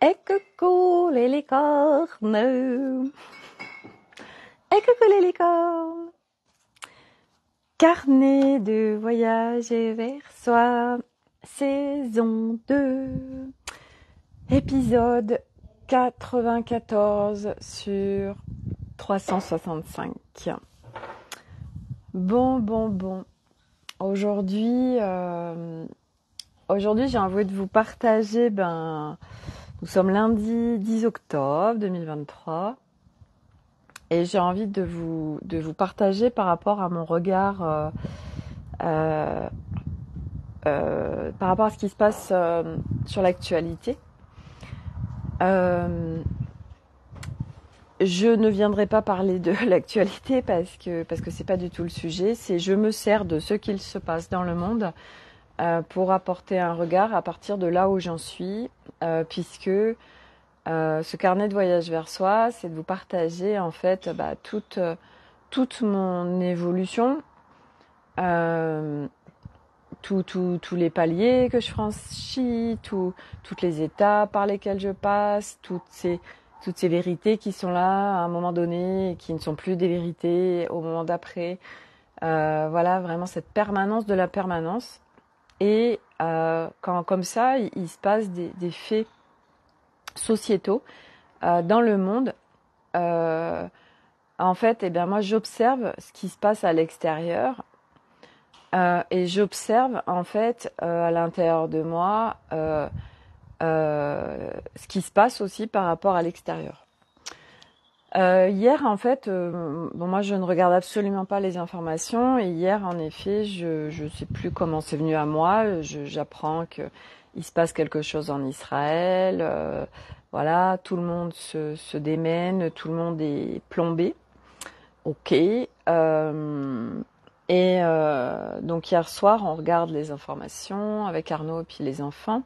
Et coucou les licornes. Et coucou les licornes. Carnet de voyage vers soi, saison 2, épisode 94 sur 365. Bon. Aujourd'hui, j'ai envie de vous partager, nous sommes lundi 10 octobre 2023 et j'ai envie de vous partager par rapport à mon regard, par rapport à ce qui se passe sur l'actualité. Je ne viendrai pas parler de l'actualité parce que c'est pas du tout le sujet. Je me sers de ce qu'il se passe dans le monde pour apporter un regard à partir de là où j'en suis, puisque ce carnet de voyage vers soi, c'est de vous partager en fait toute mon évolution, tous les paliers que je franchis, toutes les étapes par lesquelles je passe, toutes ces vérités qui sont là à un moment donné et qui ne sont plus des vérités au moment d'après. Voilà, vraiment cette permanence de la permanence. Et quand comme ça, il se passe des faits sociétaux dans le monde, en fait, moi j'observe ce qui se passe à l'extérieur et j'observe en fait à l'intérieur de moi ce qui se passe aussi par rapport à l'extérieur. Hier, en fait, moi je ne regarde absolument pas les informations et hier, en effet, je sais plus comment c'est venu à moi. J'apprends que il se passe quelque chose en Israël. Voilà, tout le monde se démène, tout le monde est plombé. Ok. Donc hier soir, on regarde les informations avec Arnaud et puis les enfants.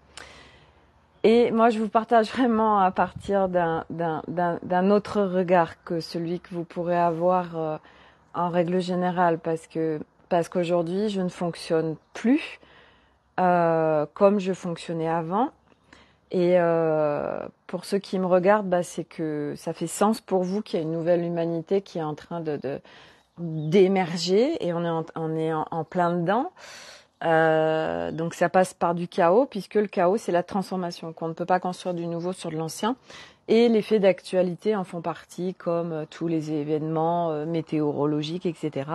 Et moi, je vous partage vraiment à partir d'un autre regard que celui que vous pourrez avoir en règle générale, parce qu'aujourd'hui, je ne fonctionne plus comme je fonctionnais avant. Et pour ceux qui me regardent, c'est que ça fait sens pour vous qu'il y a une nouvelle humanité qui est en train d'émerger et on est en plein dedans. Donc ça passe par du chaos, puisque le chaos c'est la transformation, qu'on ne peut pas construire du nouveau sur de l'ancien, et les faits d'actualité en font partie, comme tous les événements météorologiques, etc.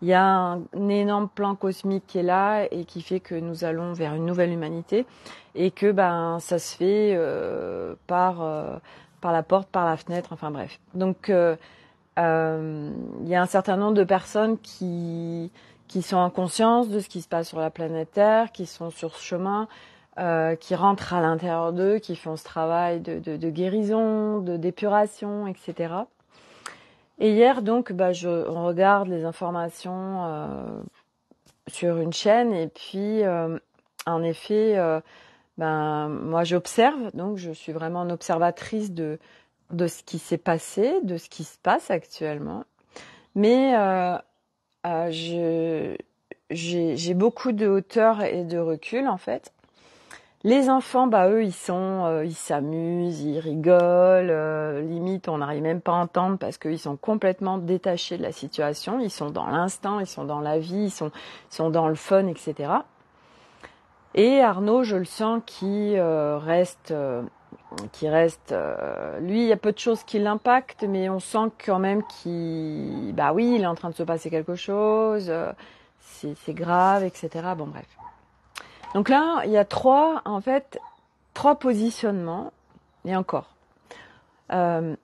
Il y a un énorme plan cosmique qui est là et qui fait que nous allons vers une nouvelle humanité, et que ça se fait par la porte, par la fenêtre, enfin bref. Donc il y a un certain nombre de personnes qui sont en conscience de ce qui se passe sur la planète Terre, qui sont sur ce chemin, qui rentrent à l'intérieur d'eux, qui font ce travail de guérison, de d'épuration, etc. Et hier, donc, on regarde les informations sur une chaîne, et puis, en effet, moi, j'observe, donc je suis vraiment une observatrice de ce qui s'est passé, de ce qui se passe actuellement. Mais j'ai beaucoup de hauteur et de recul en fait. Les enfants, eux, ils s'amusent, ils rigolent, limite on n'arrive même pas à entendre parce qu'ils sont complètement détachés de la situation. Ils sont dans l'instant, ils sont dans la vie, ils sont dans le fun, etc. Et Arnaud, je le sens qui reste. Lui, il y a peu de choses qui l'impactent, mais on sent quand même qu'il est en train de se passer quelque chose, c'est grave, etc. Bon, bref. Donc là, il y a trois positionnements, et encore. Le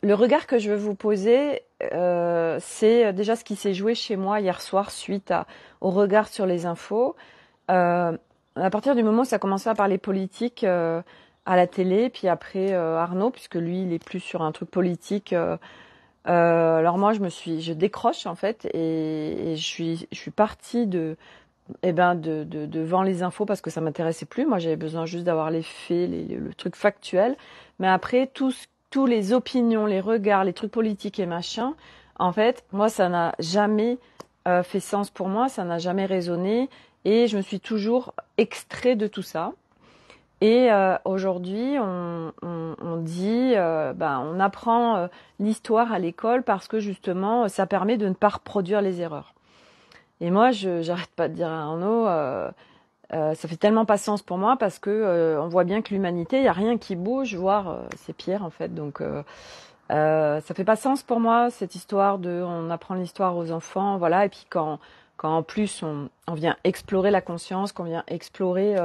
regard que je veux vous poser, c'est déjà ce qui s'est joué chez moi hier soir suite au regard sur les infos. À partir du moment où ça a commencé à parler politique à la télé, puis après Arnaud, puisque lui il est plus sur un truc politique, alors moi je décroche en fait et je suis partie devant les infos parce que ça m'intéressait plus. Moi j'avais besoin juste d'avoir les faits, le truc factuel. Mais après tous les opinions, les regards, les trucs politiques et machin, en fait moi ça n'a jamais fait sens pour moi, ça n'a jamais résonné. Et je me suis toujours extrait de tout ça. Et aujourd'hui, on dit, on apprend l'histoire à l'école parce que justement, ça permet de ne pas reproduire les erreurs. Et moi, j'arrête pas de dire à Arnaud, ça fait tellement pas sens pour moi parce que on voit bien que l'humanité, il y a rien qui bouge, voire c'est pire en fait. Donc ça fait pas sens pour moi cette histoire de, on apprend l'histoire aux enfants, voilà. Et puis quand en plus on vient explorer la conscience, qu'on vient explorer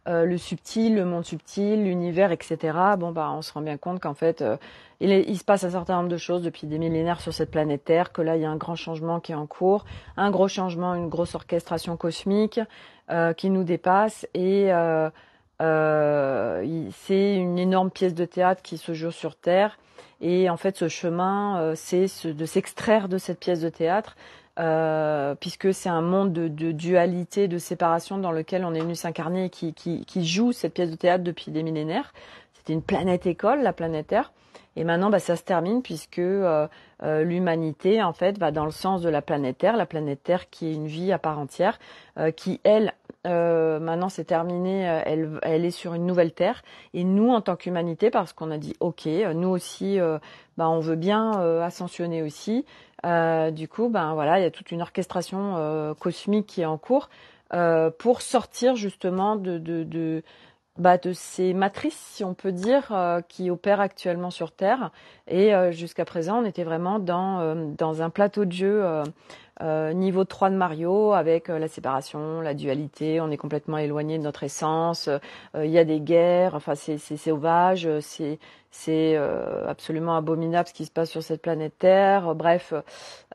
le subtil, le monde subtil, l'univers, etc. Bon bah on se rend bien compte qu'en fait il se passe un certain nombre de choses depuis des millénaires sur cette planète Terre, que là il y a un grand changement qui est en cours, un gros changement, une grosse orchestration cosmique qui nous dépasse et c'est une énorme pièce de théâtre qui se joue sur Terre. Et en fait, ce chemin, c'est de s'extraire de cette pièce de théâtre, puisque c'est un monde de dualité, de séparation dans lequel on est venu s'incarner et qui joue cette pièce de théâtre depuis des millénaires. C'était une planète école, la planète Terre. Et maintenant, ça se termine puisque l'humanité, en fait, va dans le sens de la planète Terre qui est une vie à part entière, qui, elle, maintenant c'est terminé, elle est sur une nouvelle Terre. Et nous, en tant qu'humanité, parce qu'on a dit, ok, nous aussi, on veut bien ascensionner aussi. Du coup, voilà, il y a toute une orchestration cosmique qui est en cours pour sortir justement de ces matrices, si on peut dire, qui opèrent actuellement sur Terre. Et jusqu'à présent, on était vraiment dans un plateau de jeu niveau 3 de Mario, avec la séparation, la dualité, on est complètement éloigné de notre essence, il y a des guerres, enfin c'est sauvage, c'est absolument abominable ce qui se passe sur cette planète Terre, bref,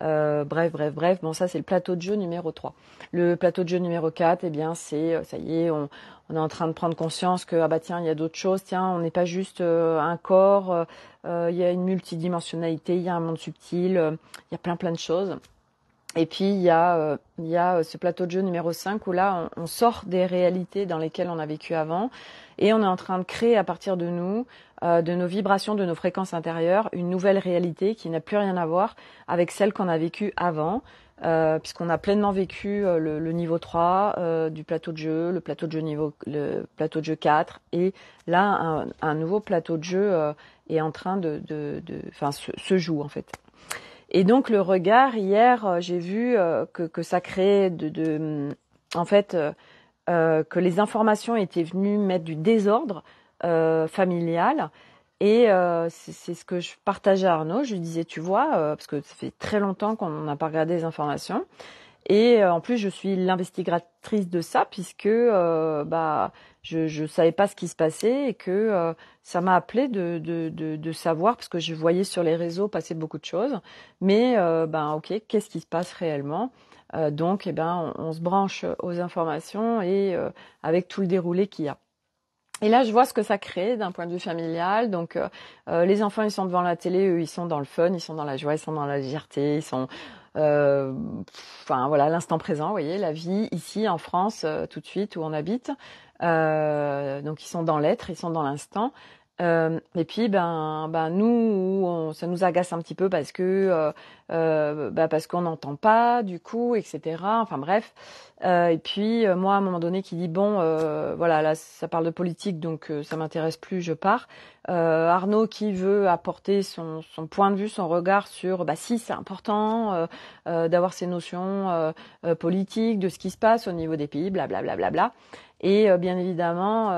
bon ça c'est le plateau de jeu numéro 3. Le plateau de jeu numéro 4, eh bien c'est, ça y est, on est en train de prendre conscience que, tiens, il y a d'autres choses, tiens, on n'est pas juste un corps, il y a une multidimensionnalité, il y a un monde subtil, il y a plein de choses. Et puis il y a ce plateau de jeu numéro 5 où là on sort des réalités dans lesquelles on a vécu avant et on est en train de créer à partir de nous, de nos vibrations, de nos fréquences intérieures, une nouvelle réalité qui n'a plus rien à voir avec celle qu'on a vécue avant, puisqu'on a pleinement vécu le niveau 3 du plateau de jeu, le plateau de jeu 4 et là un nouveau plateau de jeu est en train se joue en fait. Et donc le regard, hier, j'ai vu que ça créait en fait, que les informations étaient venues mettre du désordre familial. Et c'est ce que je partageais à Arnaud. Je lui disais, tu vois, parce que ça fait très longtemps qu'on n'a pas regardé les informations. Et en plus, je suis l'investigatrice de ça puisque je savais pas ce qui se passait et que ça m'a appelé de savoir parce que je voyais sur les réseaux passer beaucoup de choses. Mais ok, qu'est-ce qui se passe réellement? Donc, on se branche aux informations et avec tout le déroulé qu'il y a. Et là, je vois ce que ça crée d'un point de vue familial. Donc, les enfants, ils sont devant la télé, eux, ils sont dans le fun, ils sont dans la joie, ils sont dans la légèreté, ils sont, voilà, l'instant présent. Vous voyez, la vie ici en France, tout de suite où on habite. Donc, ils sont dans l'être, ils sont dans l'instant. Et puis, nous, ça nous agace un petit peu parce que parce qu'on n'entend pas, du coup, etc. Enfin bref. Et puis moi, à un moment donné, qui dit bon, voilà, là, ça parle de politique, donc ça m'intéresse plus, je pars. Arnaud qui veut apporter son point de vue, son regard sur, si c'est important d'avoir ces notions politiques, de ce qui se passe au niveau des pays, blablabla. Bla, bla, bla, bla. Et bien évidemment,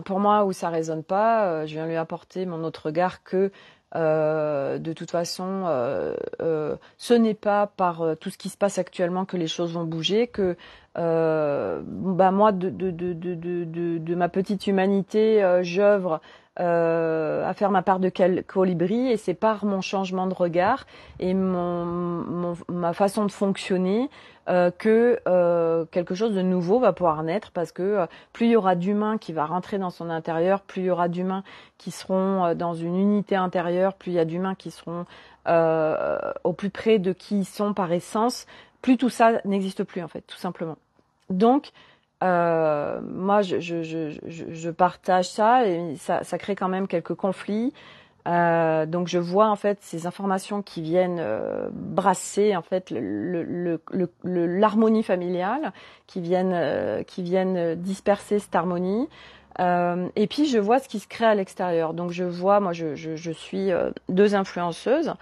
pour moi, où ça résonne pas, je viens lui apporter mon autre regard que de toute façon, ce n'est pas par tout ce qui se passe actuellement que les choses vont bouger, que moi, de ma petite humanité, j'œuvre à faire ma part de colibri et c'est par mon changement de regard et ma façon de fonctionner que quelque chose de nouveau va pouvoir naître parce que plus il y aura d'humains qui va rentrer dans son intérieur, plus il y aura d'humains qui seront dans une unité intérieure, plus il y a d'humains qui seront au plus près de qui ils sont par essence, plus tout ça n'existe plus en fait, tout simplement. Donc moi je partage ça et ça crée quand même quelques conflits. Donc je vois en fait ces informations qui viennent brasser en fait l'harmonie familiale, qui viennent disperser cette harmonie. Et puis je vois ce qui se crée à l'extérieur. Donc je vois, moi je suis deux influenceuses.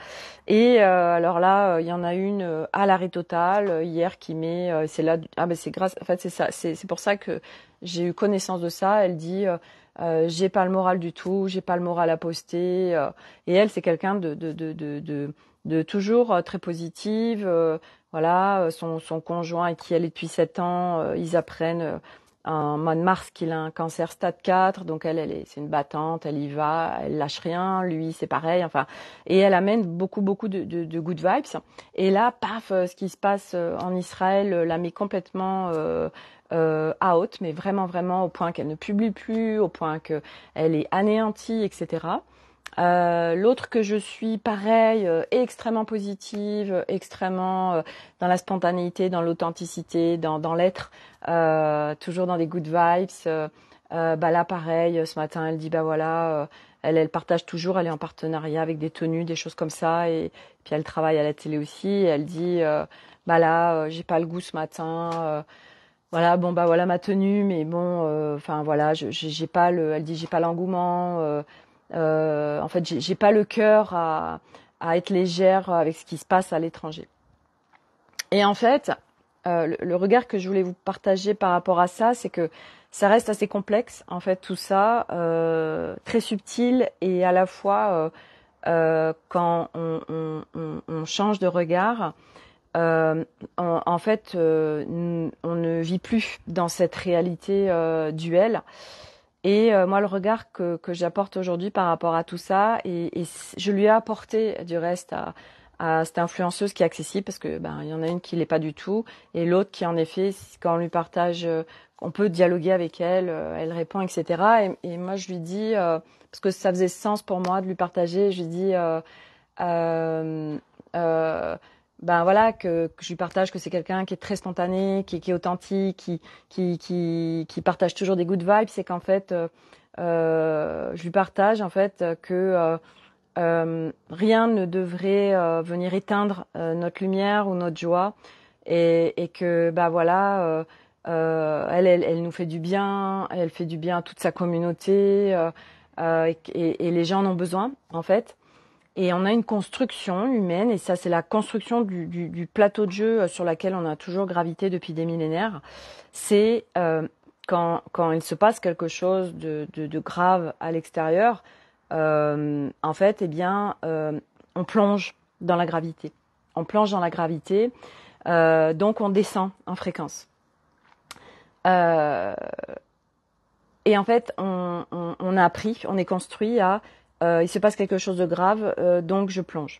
Et alors là, il y en a une à l'arrêt total hier qui met, c'est là, ah ben c'est grâce, en fait c'est ça, c'est pour ça que j'ai eu connaissance de ça. Elle dit, j'ai pas le moral du tout, j'ai pas le moral à poster. Et elle, c'est quelqu'un de toujours très positive. Voilà, son conjoint avec qui elle est depuis 7 ans, ils apprennent en mois de mars qu'il a un cancer stade 4, donc c'est une battante, elle y va, elle lâche rien, lui c'est pareil, enfin, et elle amène beaucoup de good vibes. Et là, paf, ce qui se passe en Israël la met complètement out, mais vraiment au point qu'elle ne publie plus, au point qu'elle est anéantie, etc. L'autre que je suis, pareil, extrêmement positive, extrêmement dans la spontanéité, dans l'authenticité, dans l'être, toujours dans des good vibes. Bah là, pareil, ce matin, elle dit, bah voilà, elle partage toujours, elle est en partenariat avec des tenues, des choses comme ça, et puis elle travaille à la télé aussi. Et elle dit, bah là, j'ai pas le goût ce matin. Voilà, bon bah voilà ma tenue, mais bon, enfin voilà, j'ai pas elle dit j'ai pas l'engouement. En fait, j'ai pas le cœur à être légère avec ce qui se passe à l'étranger. Et en fait, le regard que je voulais vous partager par rapport à ça, c'est que ça reste assez complexe, en fait, tout ça, très subtil et à la fois quand on change de regard. En fait, on ne vit plus dans cette réalité duelle. Et moi, le regard que j'apporte aujourd'hui par rapport à tout ça, et je lui ai apporté du reste à cette influenceuse qui est accessible, parce que ben il y en a une qui l'est pas du tout, et l'autre qui en effet, quand on lui partage, on peut dialoguer avec elle, elle répond, etc. Et moi, je lui dis, parce que ça faisait sens pour moi de lui partager, je lui dis, euh, euh, ben voilà que je lui partage que c'est quelqu'un qui est très spontané, qui est authentique, qui partage toujours des good vibes. C'est qu'en fait je lui partage en fait que rien ne devrait venir éteindre notre lumière ou notre joie, et que bah voilà elle nous fait du bien, elle fait du bien à toute sa communauté, et les gens en ont besoin en fait. Et on a une construction humaine, et ça c'est la construction du plateau de jeu sur laquelle on a toujours gravité depuis des millénaires. C'est quand il se passe quelque chose de grave à l'extérieur, en fait, eh bien, on plonge dans la gravité. On plonge dans la gravité, donc on descend en fréquence. Et en fait, on a appris, on est construit à il se passe quelque chose de grave, donc je plonge.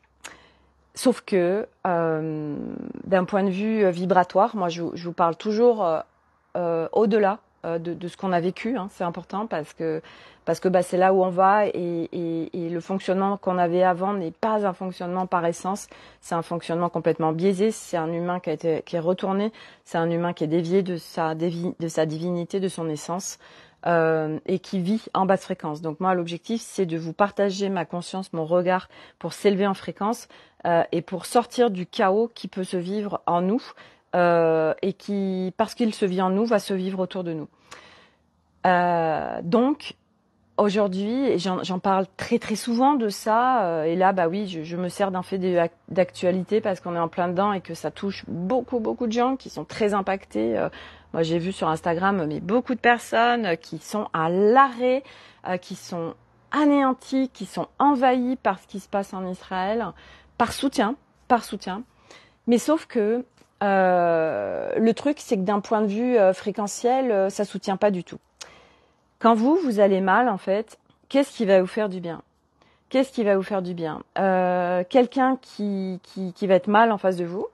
Sauf que, d'un point de vue vibratoire, moi je vous parle toujours au-delà de ce qu'on a vécu, hein, c'est important parce que bah, c'est là où on va, et le fonctionnement qu'on avait avant n'est pas un fonctionnement par essence, c'est un fonctionnement complètement biaisé, c'est un humain qui est retourné, c'est un humain qui est dévié de sa divinité, de son essence. Et qui vit en basse fréquence. Donc moi, l'objectif, c'est de vous partager ma conscience, mon regard, pour s'élever en fréquence et pour sortir du chaos qui peut se vivre en nous, et qui, parce qu'il se vit en nous, va se vivre autour de nous. Donc, aujourd'hui, j'en parle très très souvent de ça, et là, bah oui, je me sers d'un fait d'actualité parce qu'on est en plein dedans et que ça touche beaucoup de gens qui sont très impactés. Moi, j'ai vu sur Instagram mais beaucoup de personnes qui sont à l'arrêt, qui sont anéanties, qui sont envahies par ce qui se passe en Israël, par soutien. Mais sauf que le truc, c'est que d'un point de vue fréquentiel, ça soutient pas du tout. Quand vous allez mal, en fait, qu'est-ce qui va vous faire du bien? Qu'est-ce qui va vous faire du bien? Quelqu'un qui va être mal en face de vous,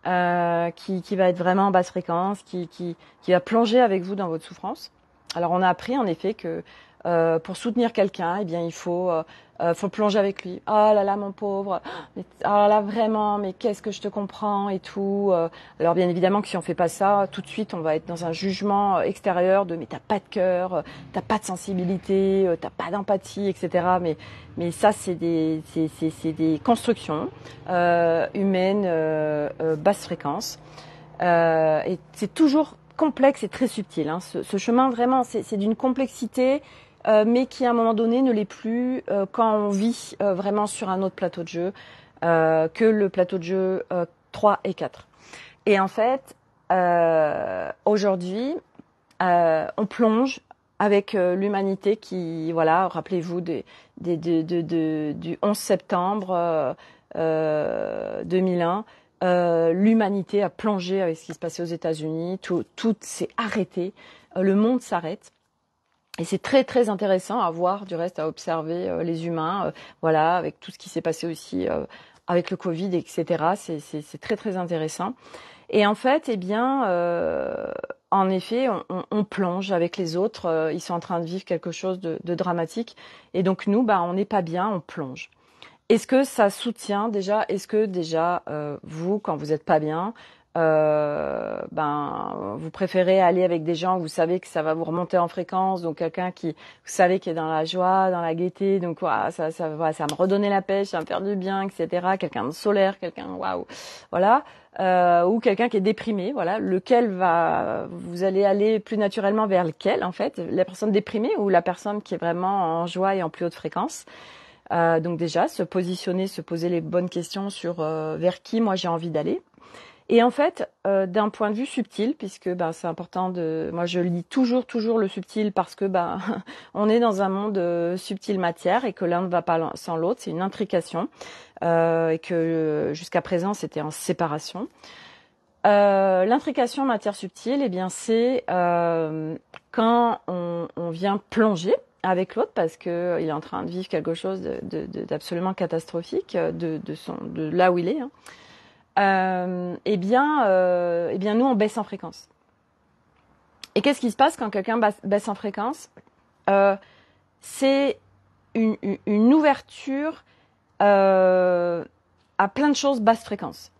qui va être vraiment en basse fréquence, qui va plonger avec vous dans votre souffrance. Alors on a appris en effet que pour soutenir quelqu'un, eh bien il faut plonger avec lui. Oh là là mon pauvre, mais, oh là vraiment, mais qu'est-ce que je te comprends et tout. Alors bien évidemment que si on fait pas ça, tout de suite on va être dans un jugement extérieur de mais t'as pas de cœur, t'as pas de sensibilité, t'as pas d'empathie, etc. Mais ça c'est des constructions humaines basse fréquence. Et c'est toujours complexe et très subtil. Hein. Ce chemin, vraiment, c'est d'une complexité, mais qui, à un moment donné, ne l'est plus quand on vit vraiment sur un autre plateau de jeu que le plateau de jeu 3 et 4. Et en fait, aujourd'hui, on plonge avec l'humanité qui, voilà, rappelez-vous du 11 septembre 2001, l'humanité a plongé avec ce qui se passait aux États-Unis, tout s'est arrêté, le monde s'arrête. Et c'est très très intéressant à voir, du reste à observer les humains, voilà, avec tout ce qui s'est passé aussi avec le Covid, etc. C'est très très intéressant. Et en fait, eh bien, en effet, on plonge avec les autres. Ils sont en train de vivre quelque chose de dramatique. Et donc nous, on n'est pas bien, on plonge. Est-ce que ça soutient déjà? Est-ce que déjà, vous, quand vous n'êtes pas bien, vous préférez aller avec des gens où vous savez que ça va vous remonter en fréquence, donc quelqu'un qui, vous savez, qui est dans la joie, dans la gaieté, donc voilà, ça va me redonner la pêche, ça va me faire du bien, etc. Quelqu'un de solaire, quelqu'un, waouh, voilà, ou quelqu'un qui est déprimé, voilà, vous allez aller plus naturellement vers lequel, en fait, la personne déprimée ou la personne qui est vraiment en joie et en plus haute fréquence. Donc déjà, se poser les bonnes questions sur vers qui moi j'ai envie d'aller. Et en fait, d'un point de vue subtil, puisque c'est important moi je lis toujours le subtil parce que on est dans un monde subtil matière et que l'un ne va pas sans l'autre, c'est une intrication et que jusqu'à présent c'était en séparation. L'intrication matière subtile, eh bien c'est quand on vient plonger avec l'autre parce que il est en train de vivre quelque chose d'absolument catastrophique de là où il est. Hein. Eh bien, nous, on baisse en fréquence. Et qu'est-ce qui se passe quand quelqu'un baisse en fréquence? C'est une ouverture à plein de choses basse fréquence.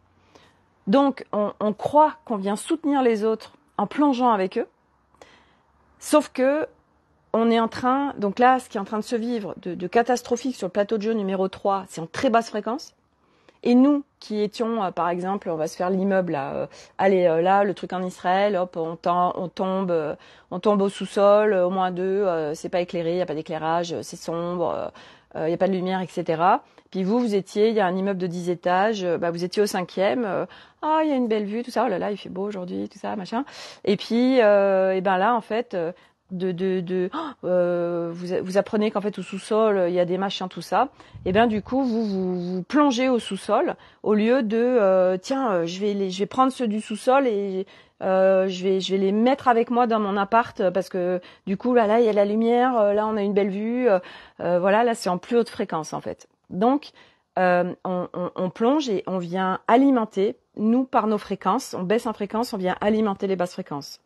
Donc, on croit qu'on vient soutenir les autres en plongeant avec eux, sauf que on est en train, donc là, ce qui est en train de se vivre de catastrophique sur le plateau de jeu numéro 3, c'est en très basse fréquence. Et nous, qui étions, par exemple, on va se faire l'immeuble, là, là, le truc en Israël, hop, on tombe au sous-sol, au moins 2, c'est pas éclairé, il n'y a pas d'éclairage, c'est sombre, il n'y a pas de lumière, etc. Puis vous étiez, il y a un immeuble de 10 étages, vous étiez au 5e, il y a une belle vue, tout ça, oh là là, il fait beau aujourd'hui, tout ça, machin. Et puis, là, en fait, vous apprenez qu'en fait au sous-sol il y a des machins tout ça, et bien du coup vous plongez au sous-sol au lieu de je vais prendre ceux du sous-sol et je vais les mettre avec moi dans mon appart parce que du coup là il y a la lumière, là on a une belle vue, voilà, là c'est en plus haute fréquence en fait. Donc on plonge et on vient alimenter, nous par nos fréquences, on baisse en fréquence, on vient alimenter les basses fréquences.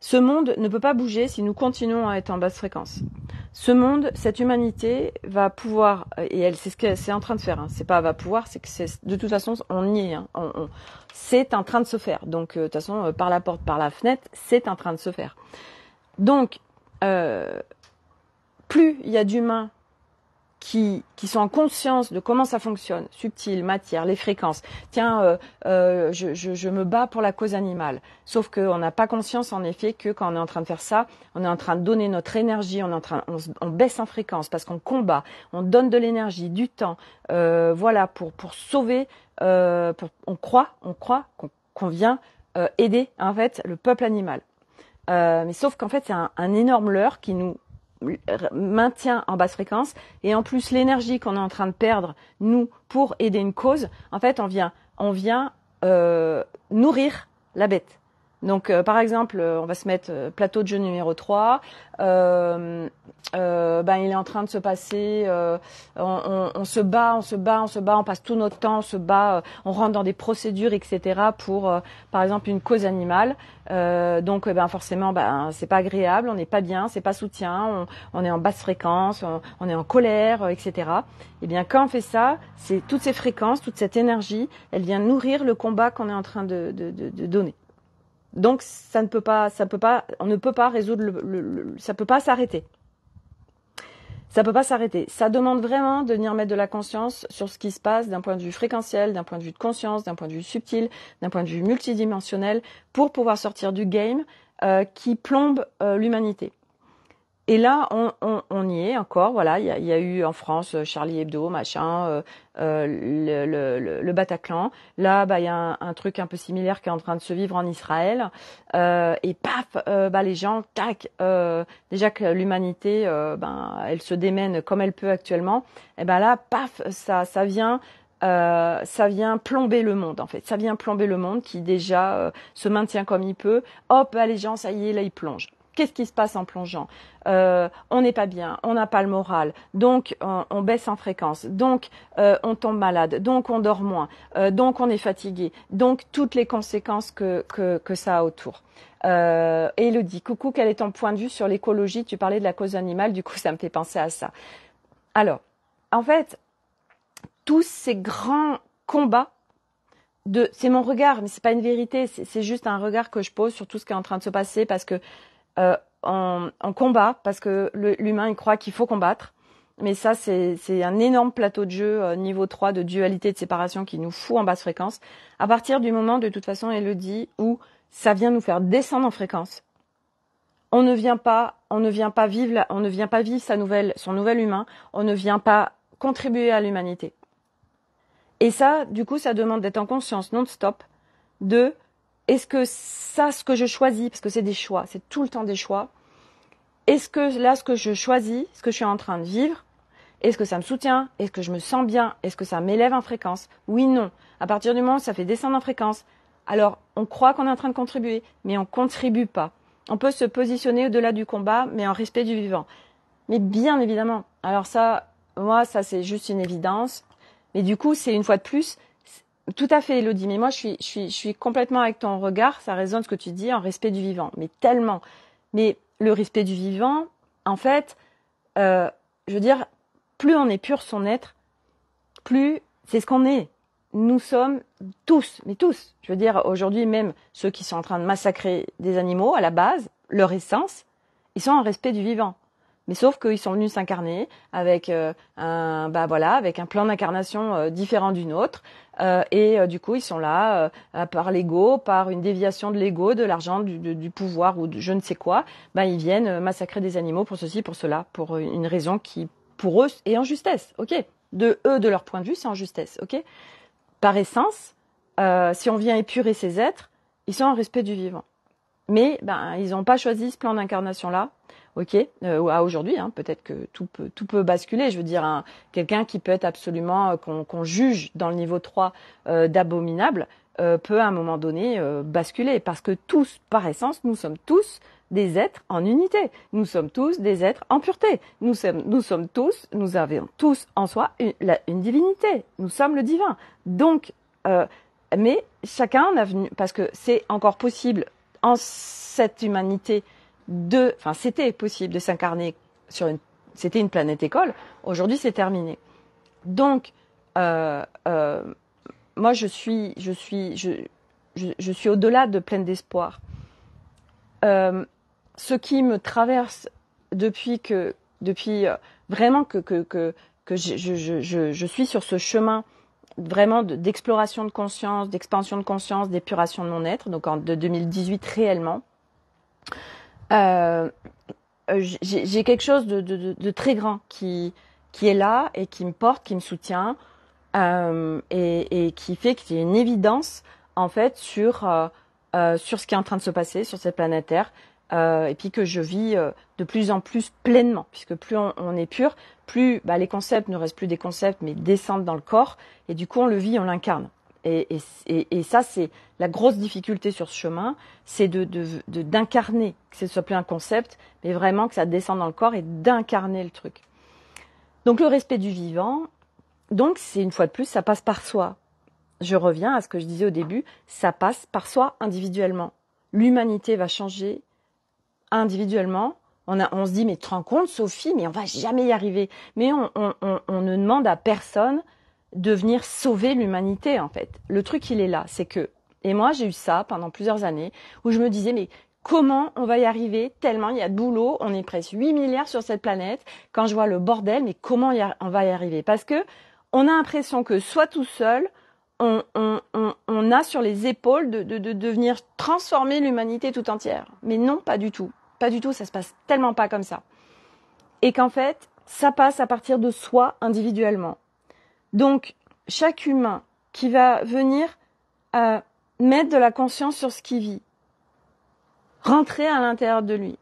Ce monde ne peut pas bouger si nous continuons à être en basse fréquence. Ce monde, cette humanité va pouvoir, et elle, c'est ce qu'elle est en train de faire. Hein. C'est pas va pouvoir, c'est que de toute façon, on y est. Hein. C'est en train de se faire. Donc, de toute façon, par la porte, par la fenêtre, c'est en train de se faire. Donc, plus il y a d'humains qui sont en conscience de comment ça fonctionne, subtil, matière, les fréquences. Tiens, je me bats pour la cause animale. Sauf qu'on n'a pas conscience, en effet, que quand on est en train de faire ça, on est en train de donner notre énergie, on baisse en fréquence parce qu'on combat, on donne de l'énergie, du temps, voilà, pour sauver. On croit qu'on vient aider en fait le peuple animal. Mais sauf qu'en fait, c'est un énorme leurre qui nous maintient en basse fréquence et en plus l'énergie qu'on est en train de perdre nous pour aider une cause, en fait on vient nourrir la bête. Donc par exemple on va se mettre plateau de jeu numéro 3, il est en train de se passer, on se bat, on passe tout notre temps, on se bat, on rentre dans des procédures, etc. pour par exemple une cause animale. Donc forcément c'est pas agréable, on n'est pas bien, c'est pas soutien, on est en basse fréquence, on est en colère, etc. Et bien quand on fait ça, c'est toutes ces fréquences, toute cette énergie, elle vient nourrir le combat qu'on est en train de donner. Donc on ne peut pas résoudre ça peut pas s'arrêter. Ça peut pas s'arrêter. Ça demande vraiment de venir mettre de la conscience sur ce qui se passe d'un point de vue fréquentiel, d'un point de vue de conscience, d'un point de vue subtil, d'un point de vue multidimensionnel, pour pouvoir sortir du game qui plombe l'humanité. Et là, on y est encore. Voilà, il y a eu en France Charlie Hebdo, machin, le Bataclan. Là, il y a un truc un peu similaire qui est en train de se vivre en Israël. Et paf, les gens, tac. Déjà que l'humanité, elle se démène comme elle peut actuellement. Et là, paf, ça vient plomber le monde en fait. Ça vient plomber le monde qui déjà se maintient comme il peut. Hop, les gens, ça y est, là ils plongent. Qu'est-ce qui se passe en plongeant? On n'est pas bien, on n'a pas le moral, donc on baisse en fréquence, donc on tombe malade, donc on dort moins, donc on est fatigué, donc toutes les conséquences que ça a autour. Elodie, coucou, quel est ton point de vue sur l'écologie? Tu parlais de la cause animale, du coup ça me fait penser à ça. Alors, en fait, tous ces grands combats, c'est mon regard, mais c'est pas une vérité, c'est juste un regard que je pose sur tout ce qui est en train de se passer parce que on combat, parce que l'humain il croit qu'il faut combattre, mais ça c'est un énorme plateau de jeu niveau 3 de dualité de séparation qui nous fout en basse fréquence. À partir du moment, de toute façon, Elodie, où ça vient nous faire descendre en fréquence, on ne vient pas vivre son nouvel humain, on ne vient pas contribuer à l'humanité. Et ça, du coup, ça demande d'être en conscience non-stop de est-ce que ça, ce que je choisis, parce que c'est des choix, c'est tout le temps des choix, est-ce que là, ce que je choisis, ce que je suis en train de vivre, est-ce que ça me soutient? Est-ce que je me sens bien? Est-ce que ça m'élève en fréquence? Oui, non. À partir du moment où ça fait descendre en fréquence, alors on croit qu'on est en train de contribuer, mais on ne contribue pas. On peut se positionner au-delà du combat, mais en respect du vivant. Mais bien évidemment. Alors ça, moi, ça c'est juste une évidence. Mais du coup, c'est une fois de plus... Tout à fait, Elodie, mais moi je suis complètement avec ton regard, ça résonne ce que tu dis, en respect du vivant, mais tellement. Mais le respect du vivant, en fait, je veux dire, plus on est pur son être, plus c'est ce qu'on est. Nous sommes tous, mais tous, je veux dire, aujourd'hui même, ceux qui sont en train de massacrer des animaux, à la base, leur essence, ils sont en respect du vivant. Mais sauf qu'ils sont venus s'incarner avec avec un plan d'incarnation différent d'une autre, et du coup ils sont là par l'ego, par une déviation de l'ego, de l'argent, du pouvoir ou de je ne sais quoi. Ils viennent massacrer des animaux pour ceci, pour cela, pour une raison qui pour eux est en justesse. Ok, de leur point de vue, c'est en justesse. Ok, par essence, si on vient épurer ces êtres, ils sont en respect du vivant. Mais ils n'ont pas choisi ce plan d'incarnation-là, ok, à aujourd'hui, peut-être que tout peut basculer. Je veux dire, quelqu'un qui peut être absolument, qu'on juge dans le niveau 3 d'abominable, peut à un moment donné basculer. Parce que tous, par essence, nous sommes tous des êtres en unité. Nous sommes tous des êtres en pureté. Nous avons tous en soi une divinité. Nous sommes le divin. Donc, mais chacun a venu, parce que c'est encore possible en cette humanité c'était possible de s'incarner c'était une planète école. Aujourd'hui, c'est terminé. Donc, moi, je suis au-delà de pleine d'espoir. Ce qui me traverse depuis vraiment que je suis sur ce chemin vraiment d'exploration de conscience, d'expansion de conscience, d'épuration de mon être, donc de 2018 réellement. J'ai quelque chose de très grand qui est là et qui me porte, qui me soutient, et qui fait qu'il y a une évidence en fait sur ce qui est en train de se passer sur cette planète Terre, et puis que je vis de plus en plus pleinement, puisque plus on est pur, plus les concepts ne restent plus des concepts mais descendent dans le corps, et du coup on le vit, on l'incarne. Et ça, c'est la grosse difficulté sur ce chemin, c'est d'incarner, que ce soit plus un concept, mais vraiment que ça descende dans le corps et d'incarner le truc. Donc le respect du vivant, donc c'est une fois de plus, ça passe par soi. Je reviens à ce que je disais au début, ça passe par soi individuellement. L'humanité va changer individuellement. On se dit, mais tu te rends compte, Sophie, mais on va jamais y arriver. Mais on ne demande à personne de venir sauver l'humanité, en fait. Le truc, il est là, c'est que... Et moi, j'ai eu ça pendant plusieurs années, où je me disais, mais Comment on va y arriver tellement il y a de boulot, on est presque 8 milliards sur cette planète. Quand je vois le bordel, mais comment on va y arriver? Parce que on a l'impression que soit tout seul, on a sur les épaules de venir transformer l'humanité tout entière. Mais non, pas du tout. Pas du tout, ça se passe tellement pas comme ça. Et qu'en fait, ça passe à partir de soi individuellement. Donc, chaque humain qui va venir mettre de la conscience sur ce qu'il vit, rentrer à l'intérieur de lui.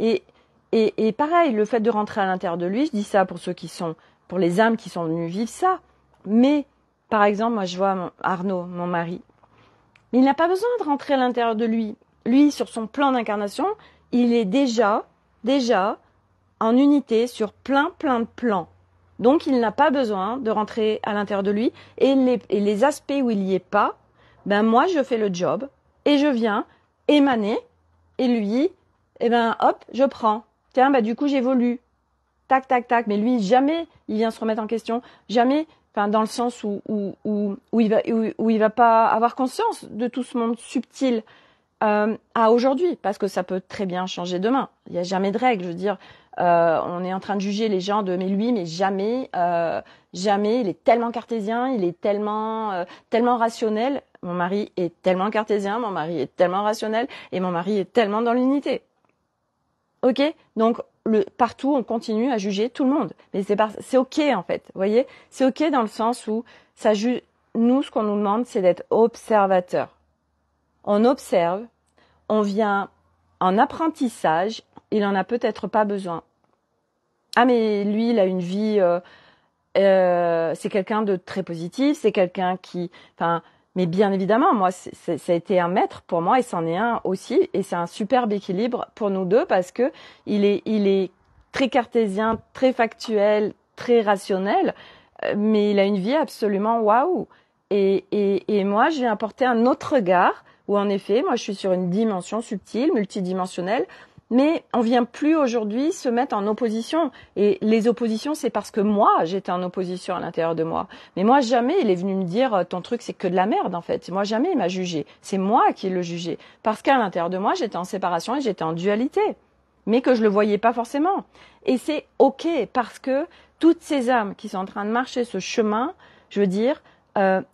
Et pareil, le fait de rentrer à l'intérieur de lui, je dis ça pour les âmes qui sont venues vivre ça. Mais, par exemple, moi je vois Arnaud, mon mari, mais il n'a pas besoin de rentrer à l'intérieur de lui. Lui, sur son plan d'incarnation, il est déjà en unité sur plein de plans. Donc, il n'a pas besoin de rentrer à l'intérieur de lui. Et les aspects où il n'y est pas, ben moi, je fais le job et je viens émaner. Et lui, hop, je prends. Tiens, du coup, j'évolue. Tac, tac, tac. Mais lui, jamais il vient se remettre en question. Jamais, dans le sens où il va pas avoir conscience de tout ce monde subtil à aujourd'hui. Parce que ça peut très bien changer demain. Il n'y a jamais de règle. Je veux dire, on est en train de juger les gens mais jamais, il est tellement cartésien, il est tellement rationnel. Mon mari est tellement cartésien, mon mari est tellement rationnel et mon mari est tellement dans l'unité. Ok? Donc, partout, on continue à juger tout le monde. Mais c'est ok, en fait. Vous voyez? C'est ok dans le sens où nous, ce qu'on nous demande, c'est d'être observateur. On observe, on vient en apprentissage, il en a peut-être pas besoin. Ah, mais lui, il a une vie, c'est quelqu'un de très positif, c'est quelqu'un qui, mais bien évidemment, moi, ça a été un maître pour moi et c'en est un aussi. Et c'est un superbe équilibre pour nous deux parce que il est très cartésien, très factuel, très rationnel, mais il a une vie absolument waouh. Et moi, je viens apporter un autre regard où en effet, moi, je suis sur une dimension subtile, multidimensionnelle. Mais on vient plus aujourd'hui se mettre en opposition. Et les oppositions, c'est parce que moi, j'étais en opposition à l'intérieur de moi. Mais moi, jamais il est venu me dire ton truc, c'est que de la merde, en fait. Moi, jamais il m'a jugé. C'est moi qui le jugeais. Parce qu'à l'intérieur de moi, j'étais en séparation et j'étais en dualité. Mais que je le voyais pas forcément. Et c'est ok, parce que toutes ces âmes qui sont en train de marcher ce chemin, je veux dire,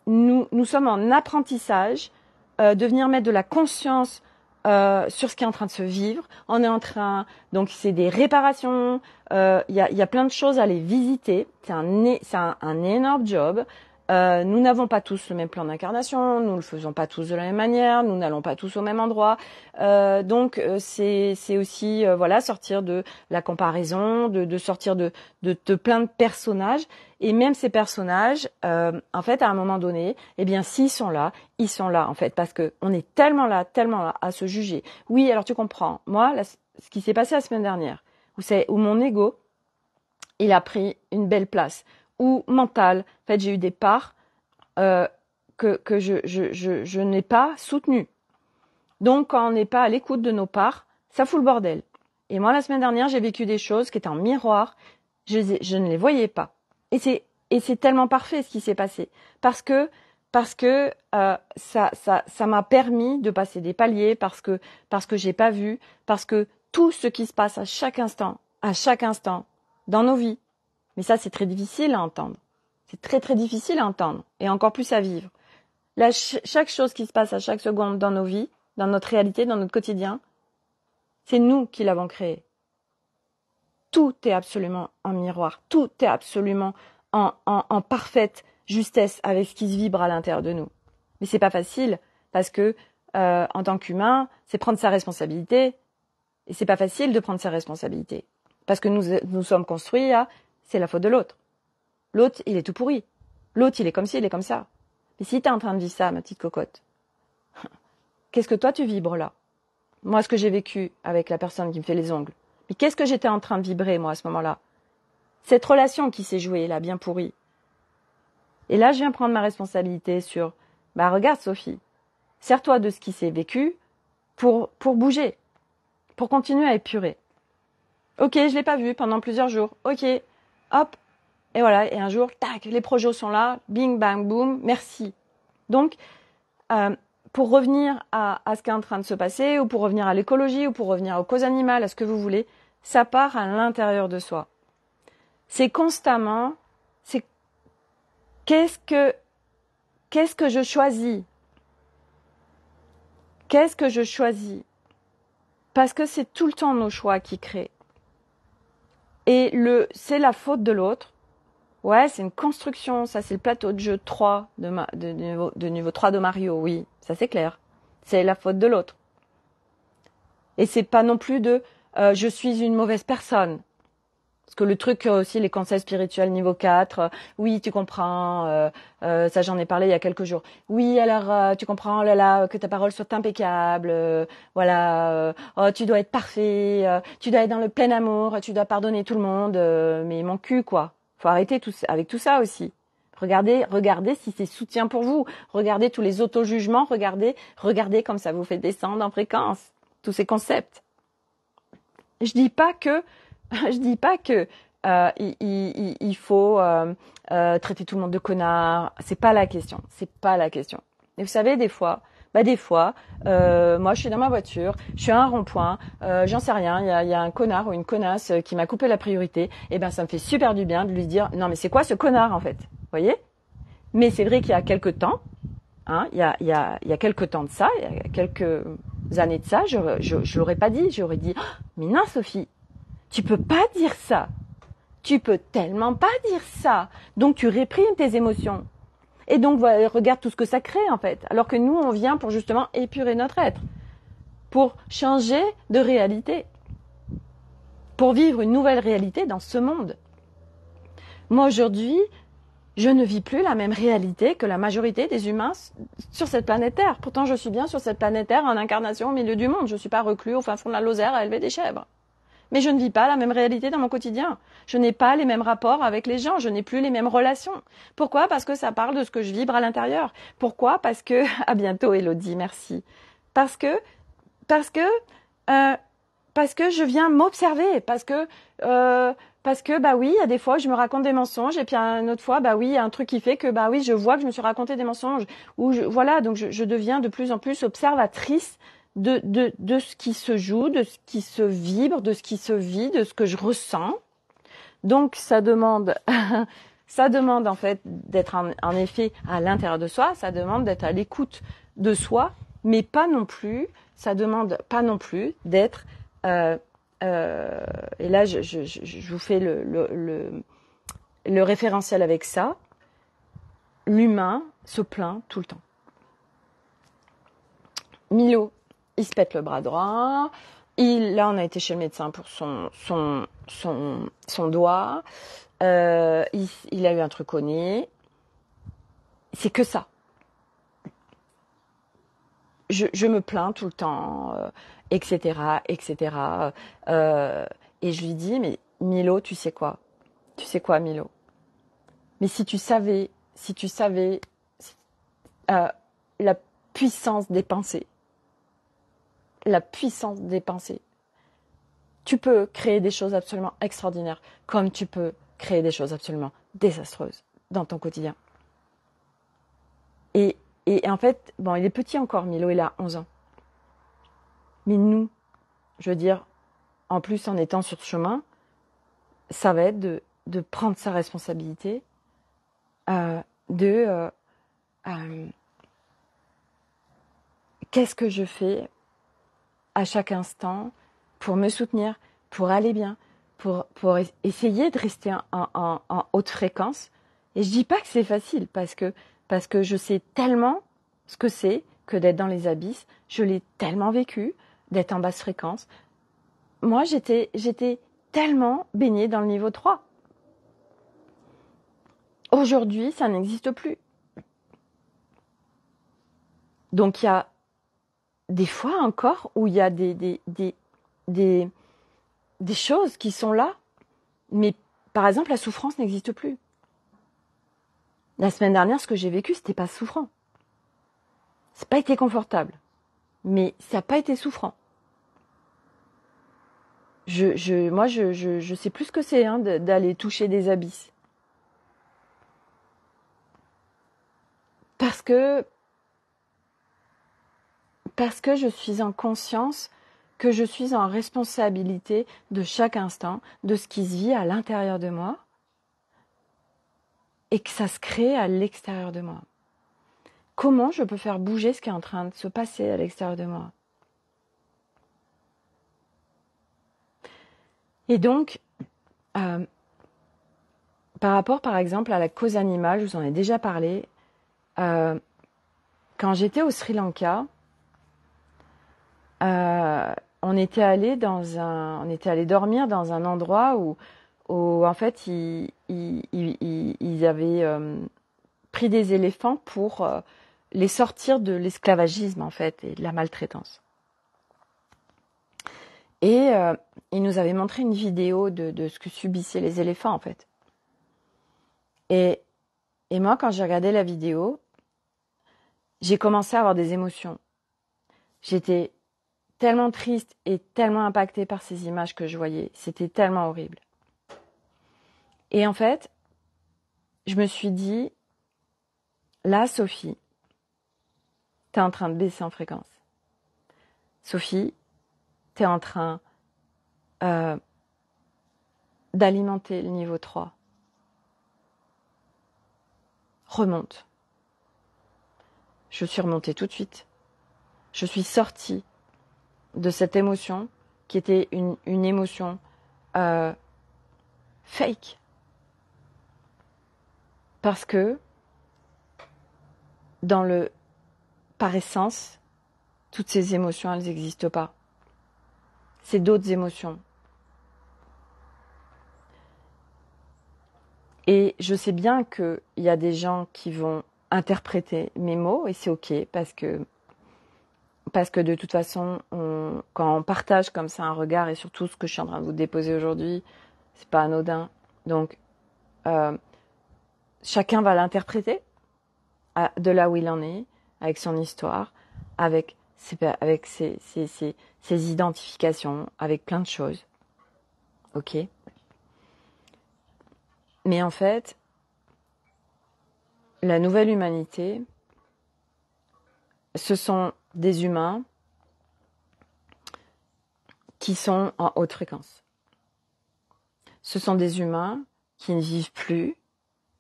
nous sommes en apprentissage, de venir mettre de la conscience sur ce qui est en train de se vivre. On est en train, donc c'est des réparations, y a plein de choses à aller visiter. C'est un énorme job. Nous n'avons pas tous le même plan d'incarnation, nous ne le faisons pas tous de la même manière, nous n'allons pas tous au même endroit. Donc c'est aussi sortir de la comparaison, de sortir de plein de personnages. Et même ces personnages, en fait, à un moment donné, eh bien, s'ils sont là, ils sont là, en fait, parce que on est tellement là à se juger. Oui, alors tu comprends. Moi, ce qui s'est passé la semaine dernière, où mon ego, il a pris une belle place, ou mental. En fait, j'ai eu des parts que je n'ai pas soutenues. Donc, quand on n'est pas à l'écoute de nos parts, ça fout le bordel. Et moi, la semaine dernière, j'ai vécu des choses qui étaient en miroir. Je ne les voyais pas. Et c'est tellement parfait ce qui s'est passé. Parce que ça m'a permis de passer des paliers, parce que j'ai pas vu, parce que tout ce qui se passe à chaque instant, dans nos vies, mais ça, c'est très difficile à entendre. C'est très, très difficile à entendre. Et encore plus à vivre. Là, chaque chose qui se passe à chaque seconde dans nos vies, dans notre réalité, dans notre quotidien, c'est nous qui l'avons créé. Tout est absolument en miroir. Tout est absolument en parfaite justesse avec ce qui se vibre à l'intérieur de nous. Mais c'est pas facile parce que, en tant qu'humain, c'est prendre sa responsabilité. Et c'est pas facile de prendre sa responsabilité. Parce que nous sommes construits à c'est la faute de l'autre. L'autre, il est tout pourri. L'autre, il est comme ci, il est comme ça. Mais si tu es en train de vivre ça, ma petite cocotte, qu'est-ce que toi tu vibres là? Moi, ce que j'ai vécu avec la personne qui me fait les ongles, mais qu'est-ce que j'étais en train de vibrer, moi, à ce moment-là? Cette relation qui s'est jouée, là, bien pourrie. Et là, je viens prendre ma responsabilité sur, regarde, Sophie, sers-toi de ce qui s'est vécu pour bouger, pour continuer à épurer. Ok, je l'ai pas vu pendant plusieurs jours. Ok, hop, et voilà, et un jour, tac, les projets sont là, bing, bang, boum, merci. Donc, pour revenir à ce qui est en train de se passer, ou pour revenir à l'écologie, ou pour revenir aux causes animales, à ce que vous voulez, ça part à l'intérieur de soi. C'est constamment, c'est qu'est-ce que je choisis? Qu'est-ce que je choisis? Parce que c'est tout le temps nos choix qui créent. Et c'est la faute de l'autre. Ouais, c'est une construction, ça c'est le plateau de jeu 3 de niveau 3 de Mario, oui, ça c'est clair. C'est la faute de l'autre. Et c'est pas non plus je suis une mauvaise personne. Parce que le truc aussi, les conseils spirituels niveau 4, oui, tu comprends, ça j'en ai parlé il y a quelques jours. Oui, alors tu comprends, oh là là, que ta parole soit impeccable, voilà, oh, tu dois être parfait, tu dois être dans le plein amour, tu dois pardonner tout le monde, mais mon cul, quoi. Faut arrêter avec tout ça aussi. Regardez si c'est soutien pour vous. Regardez tous les auto-jugements, regardez comme ça vous fait descendre en fréquence, tous ces concepts. Je dis pas que il faut traiter tout le monde de connard. C'est pas la question. Et vous savez, des fois, moi, je suis dans ma voiture, je suis à un rond-point, j'en sais rien, il y a un connard ou une connasse qui m'a coupé la priorité. Et ben, ça me fait super du bien de lui dire, non, mais c'est quoi ce connard en fait, vous voyez? Mais c'est vrai qu'il y a quelques temps, il y a quelques temps de ça, il y a quelques années de ça, je l'aurais pas dit, j'aurais dit, oh, mais non, Sophie. Tu peux pas dire ça. Tu peux tellement pas dire ça. Donc tu réprimes tes émotions. Et donc regarde tout ce que ça crée en fait. Alors que nous on vient pour justement épurer notre être, pour changer de réalité, pour vivre une nouvelle réalité dans ce monde. Moi aujourd'hui, je ne vis plus la même réalité que la majorité des humains sur cette planète Terre. Pourtant je suis bien sur cette planète Terre en incarnation au milieu du monde. Je ne suis pas reclus au fin fond de la Lozère à élever des chèvres. Mais je ne vis pas la même réalité dans mon quotidien. Je n'ai pas les mêmes rapports avec les gens. Je n'ai plus les mêmes relations. Pourquoi? Parce que ça parle de ce que je vibre à l'intérieur. Pourquoi? Parce que, à bientôt Elodie, merci. Parce que je viens m'observer. Parce que, bah oui, il y a des fois, je me raconte des mensonges. Et puis, une autre fois, bah oui, il y a un truc qui fait que, bah oui, je vois que je me suis raconté des mensonges. Voilà, donc je deviens de plus en plus observatrice de ce qui se joue, de ce qui se vibre, de ce qui se vit, de ce que je ressens. Donc ça demande en fait d'être en effet à l'intérieur de soi, ça demande d'être à l'écoute de soi, mais ça demande pas non plus d'être et là je vous fais le référentiel avec ça. L'humain se plaint tout le temps. Milo, il se pète le bras droit. Là, on a été chez le médecin pour son doigt. Il a eu un truc au nez. C'est que ça. Je me plains tout le temps, etc., etc. Et je lui dis, mais Milo, tu sais quoi? Tu sais quoi, Milo? Mais si tu savais la puissance des pensées, tu peux créer des choses absolument extraordinaires, comme tu peux créer des choses absolument désastreuses dans ton quotidien. Et en fait, bon, il est petit encore, Milo, il a 11 ans. Mais nous, je veux dire, en plus en étant sur ce chemin, ça va être de prendre sa responsabilité, qu'est-ce que je fais à chaque instant pour me soutenir, pour aller bien, pour essayer de rester en haute fréquence. Et je dis pas que c'est facile parce que je sais tellement ce que c'est que d'être dans les abysses. Je l'ai tellement vécu, d'être en basse fréquence. Moi, j'étais tellement baignée dans le niveau 3. Aujourd'hui, ça n'existe plus. Donc, il y a des fois encore où il y a des choses qui sont là, mais par exemple, la souffrance n'existe plus. La semaine dernière, ce que j'ai vécu, c'était pas souffrant. C'est pas été confortable, mais ça n'a pas été souffrant. Moi, je sais plus ce que c'est d'aller toucher des abysses. Parce que Parce que je suis en conscience, que je suis en responsabilité de chaque instant, de ce qui se vit à l'intérieur de moi, et que ça se crée à l'extérieur de moi. Comment je peux faire bouger ce qui est en train de se passer à l'extérieur de moi? Et donc, par rapport par exemple à la cause animale, je vous en ai déjà parlé, quand j'étais au Sri Lanka, on était allé dormir dans un endroit où en fait ils avaient pris des éléphants pour les sortir de l'esclavagisme en fait et de la maltraitance. Et ils nous avaient montré une vidéo de ce que subissaient les éléphants en fait. Et moi quand j'ai regardé la vidéo, j'ai commencé à avoir des émotions. J'étais tellement triste et tellement impactée par ces images que je voyais. C'était tellement horrible. Et en fait, je me suis dit, là, Sophie, t'es en train de baisser en fréquence. Sophie, t'es en train d'alimenter le niveau 3. Remonte. Je suis remontée tout de suite. Je suis sortie de cette émotion qui était une émotion fake. Parce que, par essence, toutes ces émotions, elles n'existent pas. C'est d'autres émotions. Et je sais bien qu'il y a des gens qui vont interpréter mes mots, et c'est ok, parce que de toute façon, quand on partage comme ça un regard, et surtout ce que je suis en train de vous déposer aujourd'hui, c'est pas anodin. Donc, chacun va l'interpréter de là où il en est, avec son histoire, avec ses identifications, avec plein de choses. Ok ? Mais en fait, la nouvelle humanité, ce sont des humains qui sont en haute fréquence. Ce sont des humains qui ne vivent plus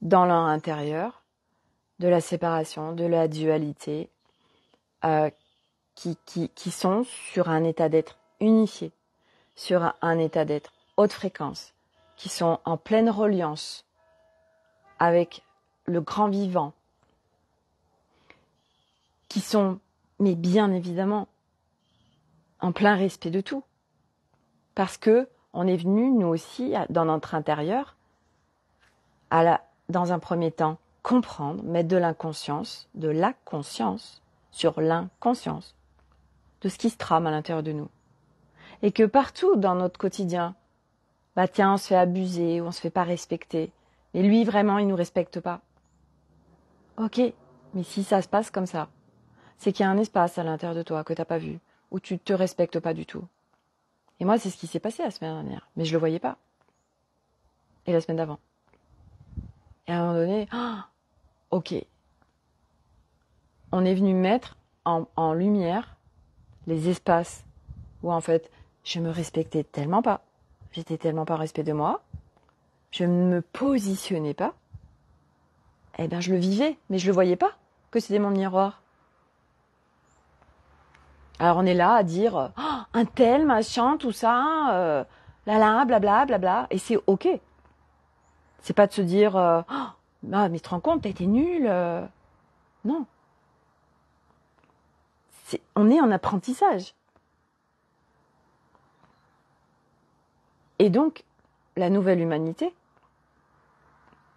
dans leur intérieur de la séparation, de la dualité, qui sont sur un état d'être unifié, sur un état d'être haute fréquence, qui sont en pleine reliance avec le grand vivant, qui sont, mais bien évidemment, en plein respect de tout. Parce que on est venu, nous aussi, dans notre intérieur, dans un premier temps, comprendre, mettre de la conscience sur l'inconscience de ce qui se trame à l'intérieur de nous. Et que partout dans notre quotidien, on se fait abuser ou on se fait pas respecter. Et lui, vraiment, il nous respecte pas. Ok, mais si ça se passe comme ça, c'est qu'il y a un espace à l'intérieur de toi que t'as pas vu, où tu te respectes pas du tout. Et moi, c'est ce qui s'est passé la semaine dernière, mais je le voyais pas. Et la semaine d'avant. Et à un moment donné, ok, on est venu mettre en lumière les espaces où en fait, je me respectais tellement pas, j'étais tellement pas en respect de moi, je ne me positionnais pas, eh bien je le vivais, mais je le voyais pas, que c'était mon miroir. Alors on est là à dire, un tel, machin, tout ça, blabla, blabla, et c'est ok. C'est pas de se dire, mais tu te rends compte, t'as été nul. Non. On est en apprentissage. Et donc, la nouvelle humanité,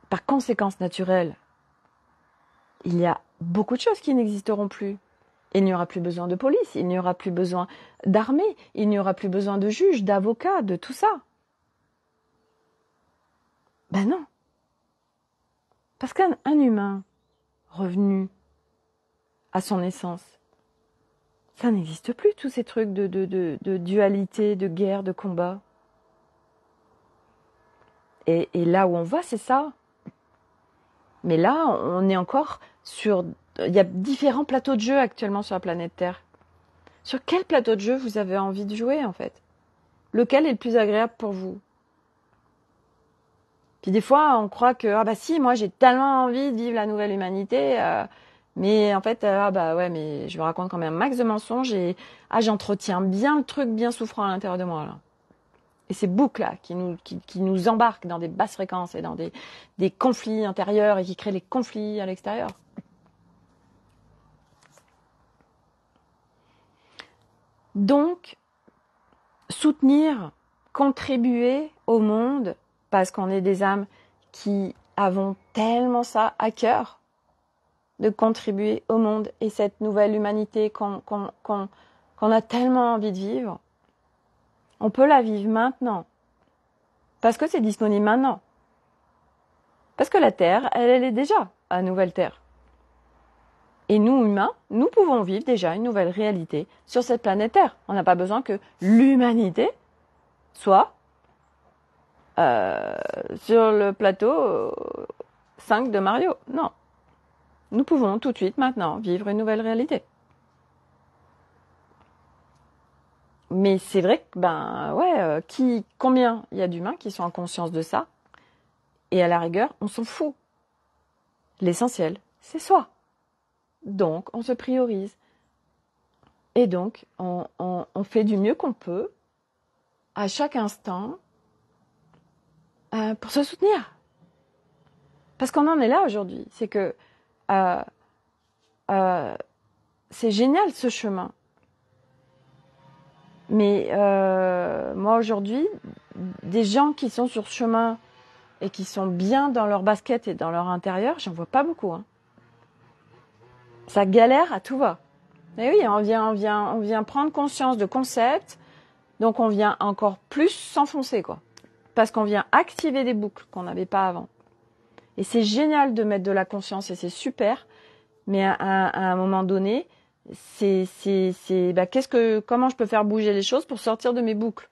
par conséquence naturelle, il y a beaucoup de choses qui n'existeront plus. Il n'y aura plus besoin de police, il n'y aura plus besoin d'armée, il n'y aura plus besoin de juges, d'avocats, de tout ça. Ben non. Parce qu'un humain revenu à son essence, ça n'existe plus, tous ces trucs de dualité, de guerre, de combat. Et là où on va, c'est ça. Mais là, on est encore sur... Il y a différents plateaux de jeu actuellement sur la planète Terre. Sur quel plateau de jeu vous avez envie de jouer, en fait? Lequel est le plus agréable pour vous? Puis des fois, on croit que, ah bah si, moi j'ai tellement envie de vivre la nouvelle humanité, mais en fait, ah bah ouais, mais je me raconte quand même un max de mensonges et j'entretiens bien le truc bien souffrant à l'intérieur de moi, là. Et ces boucles-là qui nous embarquent dans des basses fréquences et dans des conflits intérieurs et qui créent les conflits à l'extérieur. Donc, soutenir, contribuer au monde, parce qu'on est des âmes qui avons tellement ça à cœur, de contribuer au monde et cette nouvelle humanité qu'on a tellement envie de vivre, on peut la vivre maintenant. Parce que c'est disponible maintenant. Parce que la Terre, elle est déjà à nouvelle Terre. Et nous, humains, nous pouvons vivre déjà une nouvelle réalité sur cette planète Terre. On n'a pas besoin que l'humanité soit sur le plateau 5 de Mario. Non. Nous pouvons tout de suite, maintenant, vivre une nouvelle réalité. Mais c'est vrai que, combien il y a d'humains qui sont en conscience de ça? Et à la rigueur, on s'en fout. L'essentiel, c'est soi. Donc, on se priorise. Et donc, on fait du mieux qu'on peut, à chaque instant, pour se soutenir. Parce qu'on en est là aujourd'hui. C'est que c'est génial ce chemin. Mais moi aujourd'hui, des gens qui sont sur ce chemin et qui sont bien dans leur basket et dans leur intérieur, j'en vois pas beaucoup. Hein. Ça galère à tout va. Mais oui, on vient prendre conscience de concepts, donc on vient encore plus s'enfoncer, quoi. Parce qu'on vient activer des boucles qu'on n'avait pas avant. Et c'est génial de mettre de la conscience et c'est super, mais à un moment donné, comment je peux faire bouger les choses pour sortir de mes boucles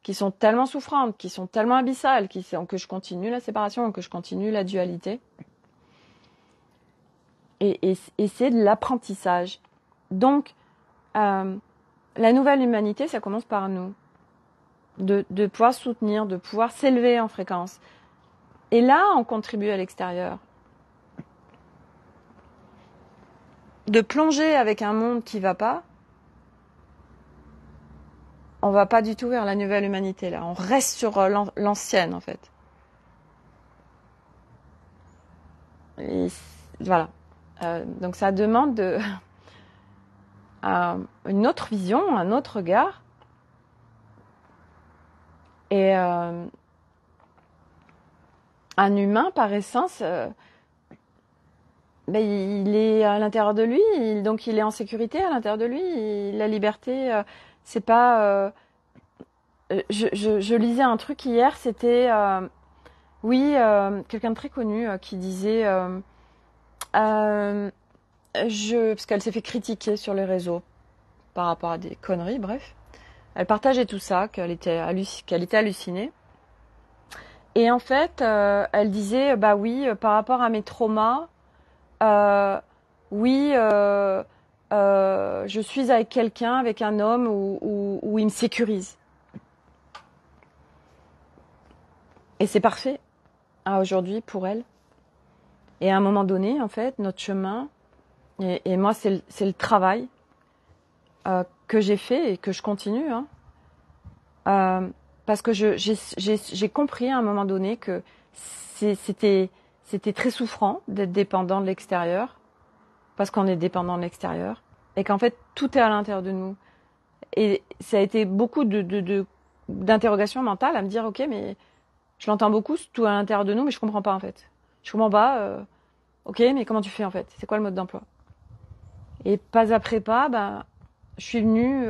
qui sont tellement souffrantes, qui sont tellement abyssales, que je continue la séparation, que je continue la dualité. Et c'est de l'apprentissage. Donc, la nouvelle humanité, ça commence par nous. De pouvoir soutenir, de pouvoir s'élever en fréquence. Et là, on contribue à l'extérieur. De plonger avec un monde qui va pas, on va pas du tout vers la nouvelle humanité là. On reste sur l'ancienne en fait. Et voilà. Donc ça demande une autre vision, un autre regard. Et un humain par essence, il est à l'intérieur de lui, donc il est en sécurité à l'intérieur de lui. La liberté, c'est pas. Je lisais un truc hier, c'était quelqu'un de très connu qui disait parce qu'elle s'est fait critiquer sur les réseaux par rapport à des conneries, bref. Elle partageait tout ça, qu'elle était hallucinée. Et en fait, elle disait par rapport à mes traumas, je suis avec quelqu'un, avec un homme où il me sécurise. Et c'est parfait aujourd'hui pour elle. Et à un moment donné, en fait, notre chemin, et moi, c'est le travail que j'ai fait et que je continue. Parce que j'ai compris à un moment donné que c'était très souffrant d'être dépendant de l'extérieur, parce qu'on est dépendant de l'extérieur, et qu'en fait, tout est à l'intérieur de nous. Et ça a été beaucoup d'interrogations mentales à me dire, ok, mais je l'entends beaucoup, tout à l'intérieur de nous, mais je comprends pas en fait. Je comprends pas, ok, mais comment tu fais en fait? C'est quoi le mode d'emploi? Et pas après pas, je suis venue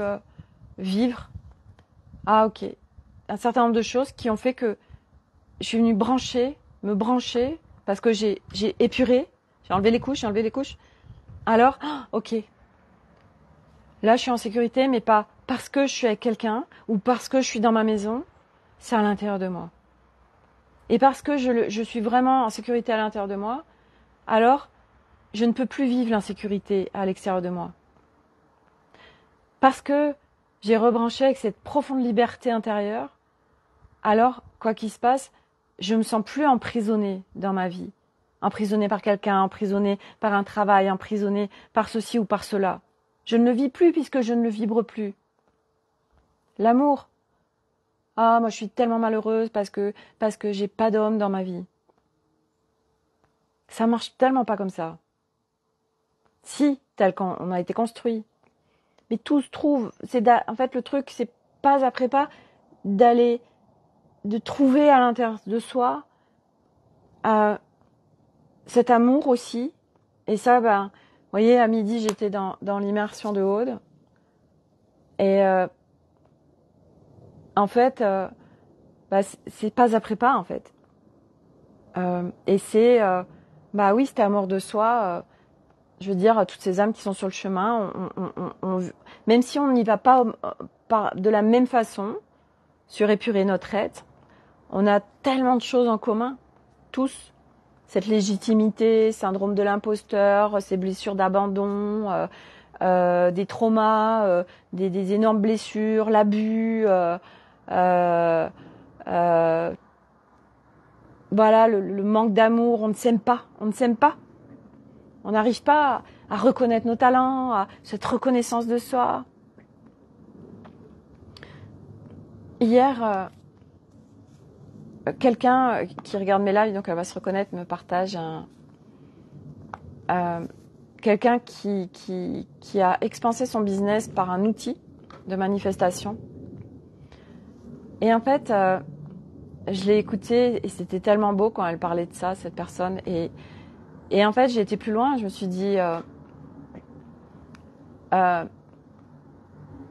vivre. Ah ok, un certain nombre de choses qui ont fait que je suis venue me brancher, parce que j'ai épuré, j'ai enlevé les couches. Alors, ok, là je suis en sécurité, mais pas parce que je suis avec quelqu'un ou parce que je suis dans ma maison, c'est à l'intérieur de moi. Et parce que je suis vraiment en sécurité à l'intérieur de moi, alors je ne peux plus vivre l'insécurité à l'extérieur de moi. parce que j'ai rebranché avec cette profonde liberté intérieure, alors, quoi qu'il se passe, je me sens plus emprisonnée dans ma vie. Emprisonnée par quelqu'un, emprisonnée par un travail, emprisonnée par ceci ou par cela. Je ne le vis plus puisque je ne le vibre plus. L'amour. Ah, moi je suis tellement malheureuse parce que j'ai pas d'homme dans ma vie. Ça marche tellement pas comme ça. Si, tel qu'on a été construit. Mais tout se trouve. En fait, le truc, c'est pas après pas de trouver à l'intérieur de soi cet amour aussi. Et ça, vous voyez, à midi, j'étais dans l'immersion de Aude. Et en fait, c'est pas après pas, en fait. Et c'est, oui, cet amour de soi. Je veux dire, toutes ces âmes qui sont sur le chemin, même si on n'y va pas de la même façon, sur épurer notre être, on a tellement de choses en commun, tous. Cette légitimité, syndrome de l'imposteur, ces blessures d'abandon, des traumas, des énormes blessures, l'abus, voilà, le manque d'amour, on ne s'aime pas. On n'arrive pas à reconnaître nos talents, à cette reconnaissance de soi. Hier, quelqu'un qui regarde mes lives, donc elle va se reconnaître, me partage quelqu'un qui a expansé son business par un outil de manifestation. Et en fait, je l'ai écoutée et c'était tellement beau quand elle parlait de ça, cette personne. Et en fait, j'ai été plus loin. Je me suis dit,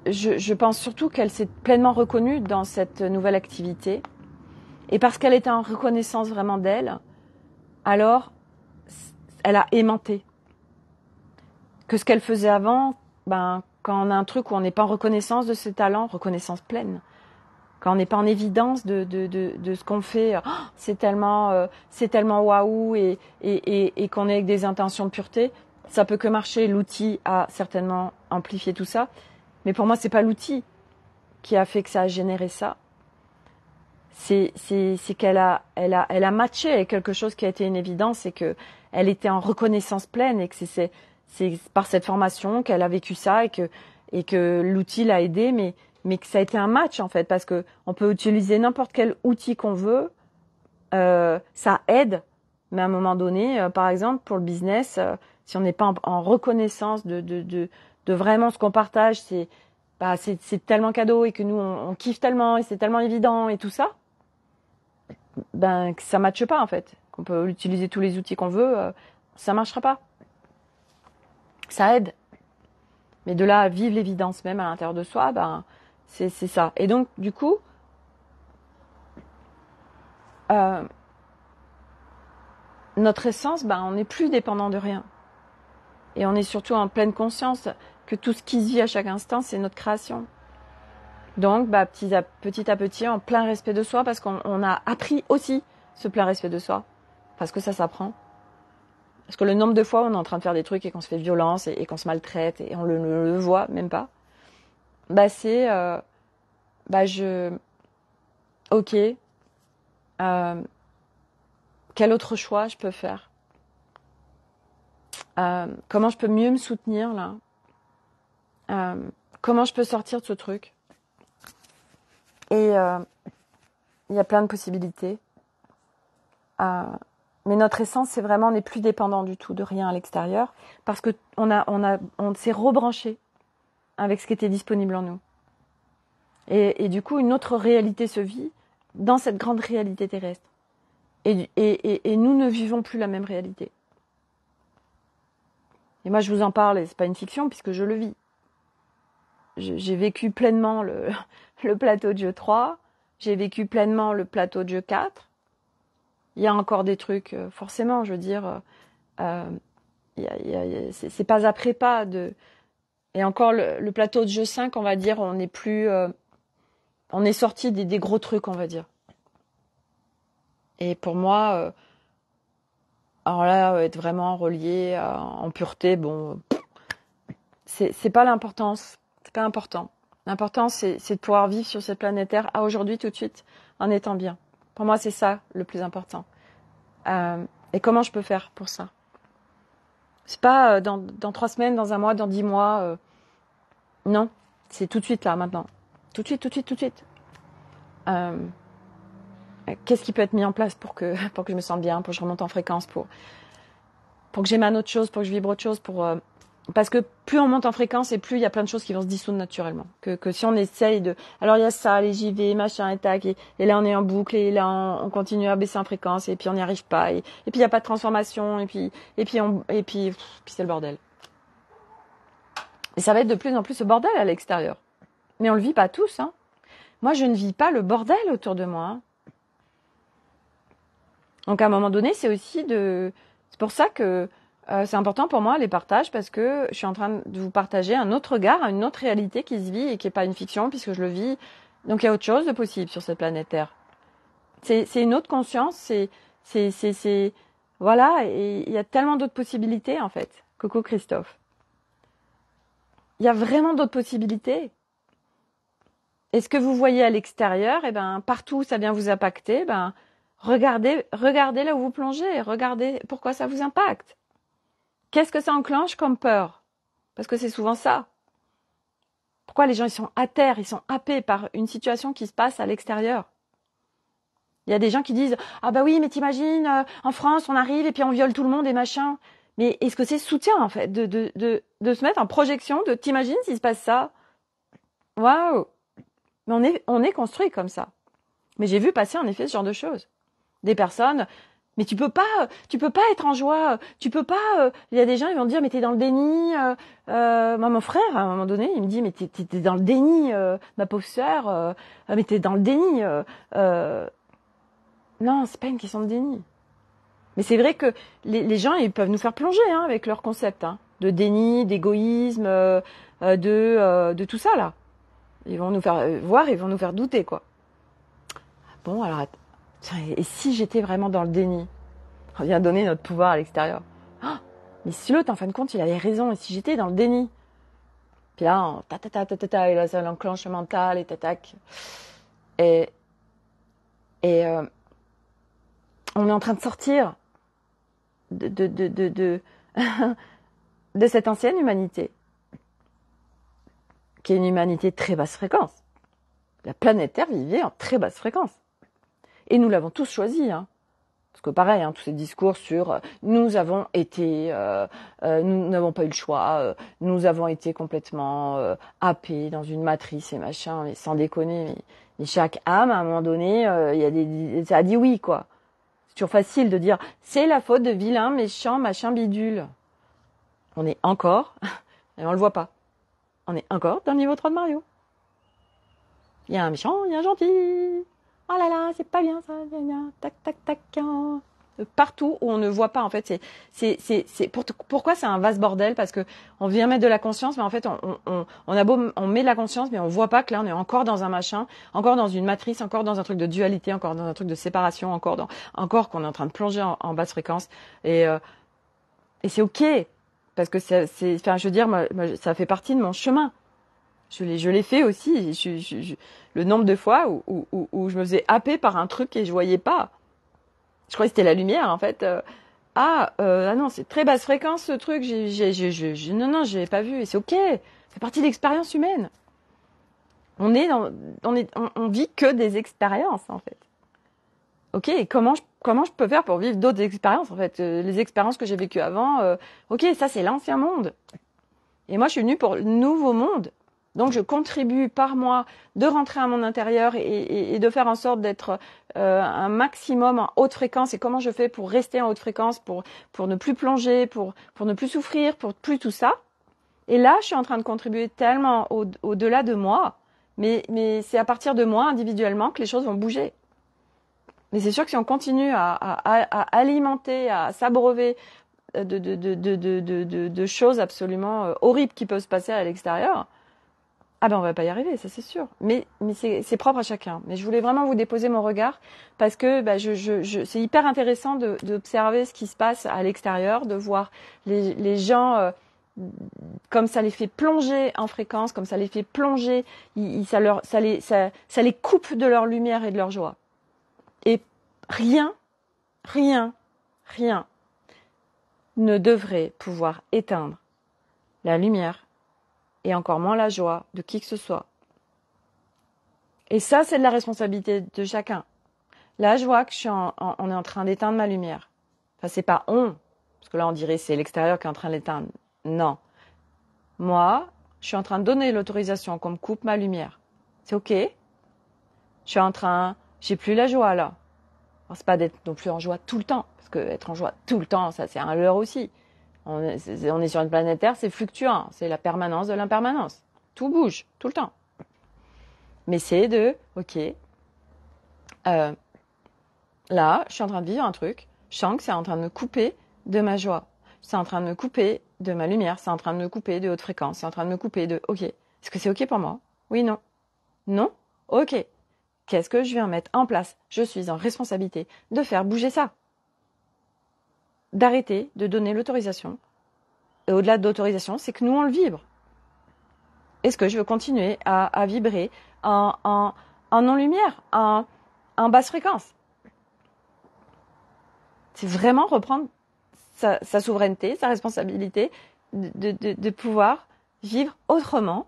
je pense surtout qu'elle s'est pleinement reconnue dans cette nouvelle activité. Et parce qu'elle était en reconnaissance vraiment d'elle, alors elle a aimanté. Que ce qu'elle faisait avant, quand on a un truc où on n'est pas en reconnaissance de ses talents, reconnaissance pleine, quand on n'est pas en évidence de ce qu'on fait, c'est tellement waouh et qu'on est avec des intentions de pureté, ça peut que marcher. L'outil a certainement amplifié tout ça, mais pour moi c'est pas l'outil qui a fait que ça a généré ça. C'est qu'elle a matché avec quelque chose qui a été une évidence et que elle était en reconnaissance pleine et que c'est par cette formation qu'elle a vécu ça et que l'outil l'a aidée, mais que ça a été un match en fait, parce que on peut utiliser n'importe quel outil qu'on veut, ça aide, mais à un moment donné, par exemple pour le business, si on n'est pas en reconnaissance de vraiment ce qu'on partage, c'est tellement cadeau et que nous on kiffe tellement et c'est tellement évident et tout ça, que ça matche pas en fait, qu'on peut utiliser tous les outils qu'on veut, ça marchera pas. Ça aide, mais de là à vivre l'évidence même à l'intérieur de soi, c'est ça. Et donc du coup, notre essence, on n'est plus dépendant de rien, et on est surtout en pleine conscience que tout ce qui se vit à chaque instant, c'est notre création. Donc, petit à petit, en plein respect de soi, parce qu'on a appris aussi ce plein respect de soi, parce que ça s'apprend. Parce que le nombre de fois où on est en train de faire des trucs et qu'on se fait violence et qu'on se maltraite et on le voit même pas, c'est, ok, quel autre choix je peux faire? Comment je peux mieux me soutenir là? Comment je peux sortir de ce truc? Et il y a plein de possibilités. Mais notre essence, c'est vraiment, on n'est plus dépendant du tout de rien à l'extérieur, parce que on s'est rebranché avec ce qui était disponible en nous. Et du coup, une autre réalité se vit dans cette grande réalité terrestre. Et nous ne vivons plus la même réalité. Et moi, je vous en parle, et c'est pas une fiction, puisque je le vis. J'ai vécu pleinement le plateau de jeu 3, j'ai vécu pleinement le plateau de jeu 4. Il y a encore des trucs, forcément, je veux dire, c'est pas après pas de. Et encore le plateau de jeu 5, on va dire, on n'est plus, on est sorti des gros trucs, on va dire. Et pour moi, alors là, être vraiment relié en pureté, c'est pas l'importance. C'est pas important. L'important, c'est de pouvoir vivre sur cette planète Terre à aujourd'hui, tout de suite, en étant bien. Pour moi, c'est ça le plus important. Et comment je peux faire pour ça? C'est pas dans 3 semaines, dans un mois, dans 10 mois. Non, c'est tout de suite là, maintenant. Tout de suite, tout de suite, tout de suite. Qu'est-ce qui peut être mis en place pour que je me sente bien, pour que je remonte en fréquence, pour que j'émane autre chose, pour que je vibre autre chose, parce que plus on monte en fréquence et plus il y a plein de choses qui vont se dissoudre naturellement. Que si on essaye de... Alors il y a ça, les JV, machin et tac, et là on est en boucle, et là on continue à baisser en fréquence, et puis on n'y arrive pas, et puis il n'y a pas de transformation, et puis c'est le bordel. Et ça va être de plus en plus ce bordel à l'extérieur. Mais on le vit pas tous, hein. Moi je ne vis pas le bordel autour de moi, hein. Donc à un moment donné, c'est pour ça que c'est important pour moi les partages, parce que je suis en train de vous partager un autre regard, une autre réalité qui se vit et qui n'est pas une fiction puisque je le vis. Donc il y a autre chose de possible sur cette planète Terre. C'est une autre conscience, voilà, et il y a tellement d'autres possibilités en fait. Coucou Christophe. Il y a vraiment d'autres possibilités. Et ce que vous voyez à l'extérieur, partout où ça vient vous impacter, regardez là où vous plongez, regardez pourquoi ça vous impacte. Qu'est-ce que ça enclenche comme peur? Parce que c'est souvent ça. Pourquoi les gens ils sont à terre, ils sont happés par une situation qui se passe à l'extérieur? Il y a des gens qui disent « Ah bah oui, mais t'imagines, en France, on arrive et puis on viole tout le monde et machin. » Mais est-ce que c'est soutien en fait de se mettre en projection, de t'imagines s'il se passe ça? Waouh! Mais on est construit comme ça. Mais j'ai vu passer en effet ce genre de choses. Des personnes, mais tu peux pas être en joie, tu peux pas. Il y a des gens, ils vont te dire, mais t'es dans le déni. Moi, mon frère, à un moment donné, il me dit, mais t'es dans le déni, ma pauvre sœur. Mais t'es dans le déni. Non, c'est pas une question de déni. Mais c'est vrai que les gens, ils peuvent nous faire plonger avec leurs concepts de déni, d'égoïsme, de tout ça là. Ils vont nous faire voir, ils vont nous faire douter quoi. Bon, alors. Et si j'étais vraiment dans le déni? On vient donner notre pouvoir à l'extérieur. Oh, mais si l'autre, en fin de compte, il avait raison. Et si j'étais dans le déni? Puis là, et là, ça l'enclenche mental, et t'attaque. Et on est en train de sortir de cette ancienne humanité, qui est une humanité de très basse fréquence. La planète Terre vivait en très basse fréquence. Et nous l'avons tous choisi, Parce que pareil, tous ces discours sur nous avons été, nous n'avons pas eu le choix, nous avons été complètement happés dans une matrice et machin, mais sans déconner. Mais chaque âme, à un moment donné, ça a dit oui, quoi. C'est toujours facile de dire c'est la faute de vilains, méchants, machin, bidule. On est encore, et on le voit pas, on est encore dans le niveau 3 de Mario. Il y a un méchant, il y a un gentil. Oh là là, c'est pas bien ça, tac, tac, tac. Partout où on ne voit pas, en fait, pourquoi c'est un vaste bordel? Parce que on vient mettre de la conscience, mais en fait, on met de la conscience, mais on voit pas que là, on est encore dans un machin, encore dans une matrice, encore dans un truc de dualité, encore dans un truc de séparation, encore qu'on est en train de plonger en basse fréquence. Et c'est ok, parce que je veux dire, moi, ça fait partie de mon chemin. Je l'ai fait aussi. Le nombre de fois où je me faisais happer par un truc et je voyais pas. Je croyais que c'était la lumière, en fait. Ah non, c'est très basse fréquence ce truc. Non, je l'ai pas vu. Et c'est ok. Ça fait partie de l'expérience humaine. On vit que des expériences, en fait. Ok. Et comment je peux faire pour vivre d'autres expériences, en fait? Les expériences que j'ai vécues avant. Ok, ça c'est l'ancien monde. Et moi, je suis venue pour le nouveau monde. Donc, je contribue par moi de rentrer à mon intérieur et de faire en sorte d'être un maximum en haute fréquence. Et comment je fais pour rester en haute fréquence, pour ne plus plonger, pour ne plus souffrir, pour plus tout ça. Et là, je suis en train de contribuer tellement au-delà de moi. Mais c'est à partir de moi, individuellement, que les choses vont bouger. Mais c'est sûr que si on continue à alimenter, à s'abreuver de choses absolument horribles qui peuvent se passer à l'extérieur, on va pas y arriver, ça c'est sûr. Mais c'est propre à chacun. Mais je voulais vraiment vous déposer mon regard parce que c'est hyper intéressant d'observer ce qui se passe à l'extérieur, de voir les gens comme ça les fait plonger en fréquence, comme ça les fait plonger, ça les coupe de leur lumière et de leur joie. Et rien ne devrait pouvoir éteindre la lumière et encore moins la joie de qui que ce soit. Et ça, c'est de la responsabilité de chacun. Là, je vois que on est en train d'éteindre ma lumière. Enfin, c'est pas on, parce que là, on dirait c'est l'extérieur qui est en train de l'éteindre. Non. Moi, je suis en train de donner l'autorisation qu'on me coupe ma lumière. C'est ok. J'ai plus la joie là. Alors, c'est pas d'être non plus en joie tout le temps, parce que être en joie tout le temps, ça c'est un leurre aussi. On est sur une planète Terre, c'est fluctuant, c'est la permanence de l'impermanence. Tout bouge, tout le temps. Mais c'est ok, là, je suis en train de vivre un truc, je sens que c'est en train de me couper de ma joie. C'est en train de me couper de ma lumière, c'est en train de me couper de haute fréquence, c'est en train de me couper de ok. Est-ce que c'est ok pour moi? Oui, non. Non? Ok. Qu'est-ce que je viens mettre en place? Je suis en responsabilité de faire bouger ça. D'arrêter de donner l'autorisation. Et au-delà de l'autorisation, c'est que nous, on le vibre. Est-ce que je veux continuer à vibrer en non-lumière, en basse fréquence? C'est vraiment reprendre sa souveraineté, sa responsabilité de pouvoir vivre autrement.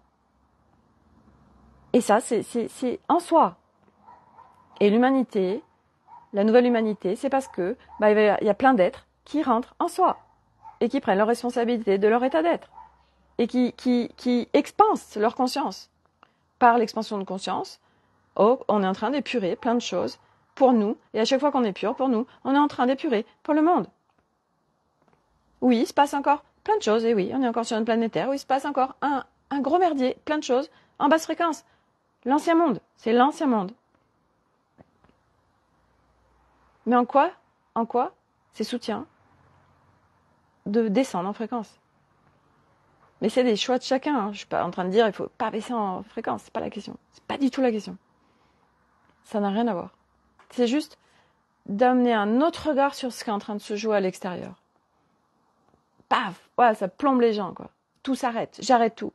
Et ça, c'est en soi. Et l'humanité, la nouvelle humanité, c'est parce que il y a plein d'êtres qui rentrent en soi et qui prennent leur responsabilité de leur état d'être et qui expansent leur conscience. Par l'expansion de conscience, on est en train d'épurer plein de choses pour nous, et à chaque fois qu'on épure pour nous, on est en train d'épurer pour le monde. Oui, il se passe encore plein de choses, et oui, on est encore sur une planète Terre où il se passe encore un gros merdier, plein de choses en basse fréquence. L'ancien monde, c'est l'ancien monde. Mais en quoi c'est soutien de descendre en fréquence. Mais c'est des choix de chacun. Hein. Je suis pas en train de dire il faut pas baisser en fréquence. C'est pas la question. C'est pas du tout la question. Ça n'a rien à voir. C'est juste d'amener un autre regard sur ce qui est en train de se jouer à l'extérieur. Paf, ouais, ça plombe les gens, quoi. Tout s'arrête. J'arrête tout.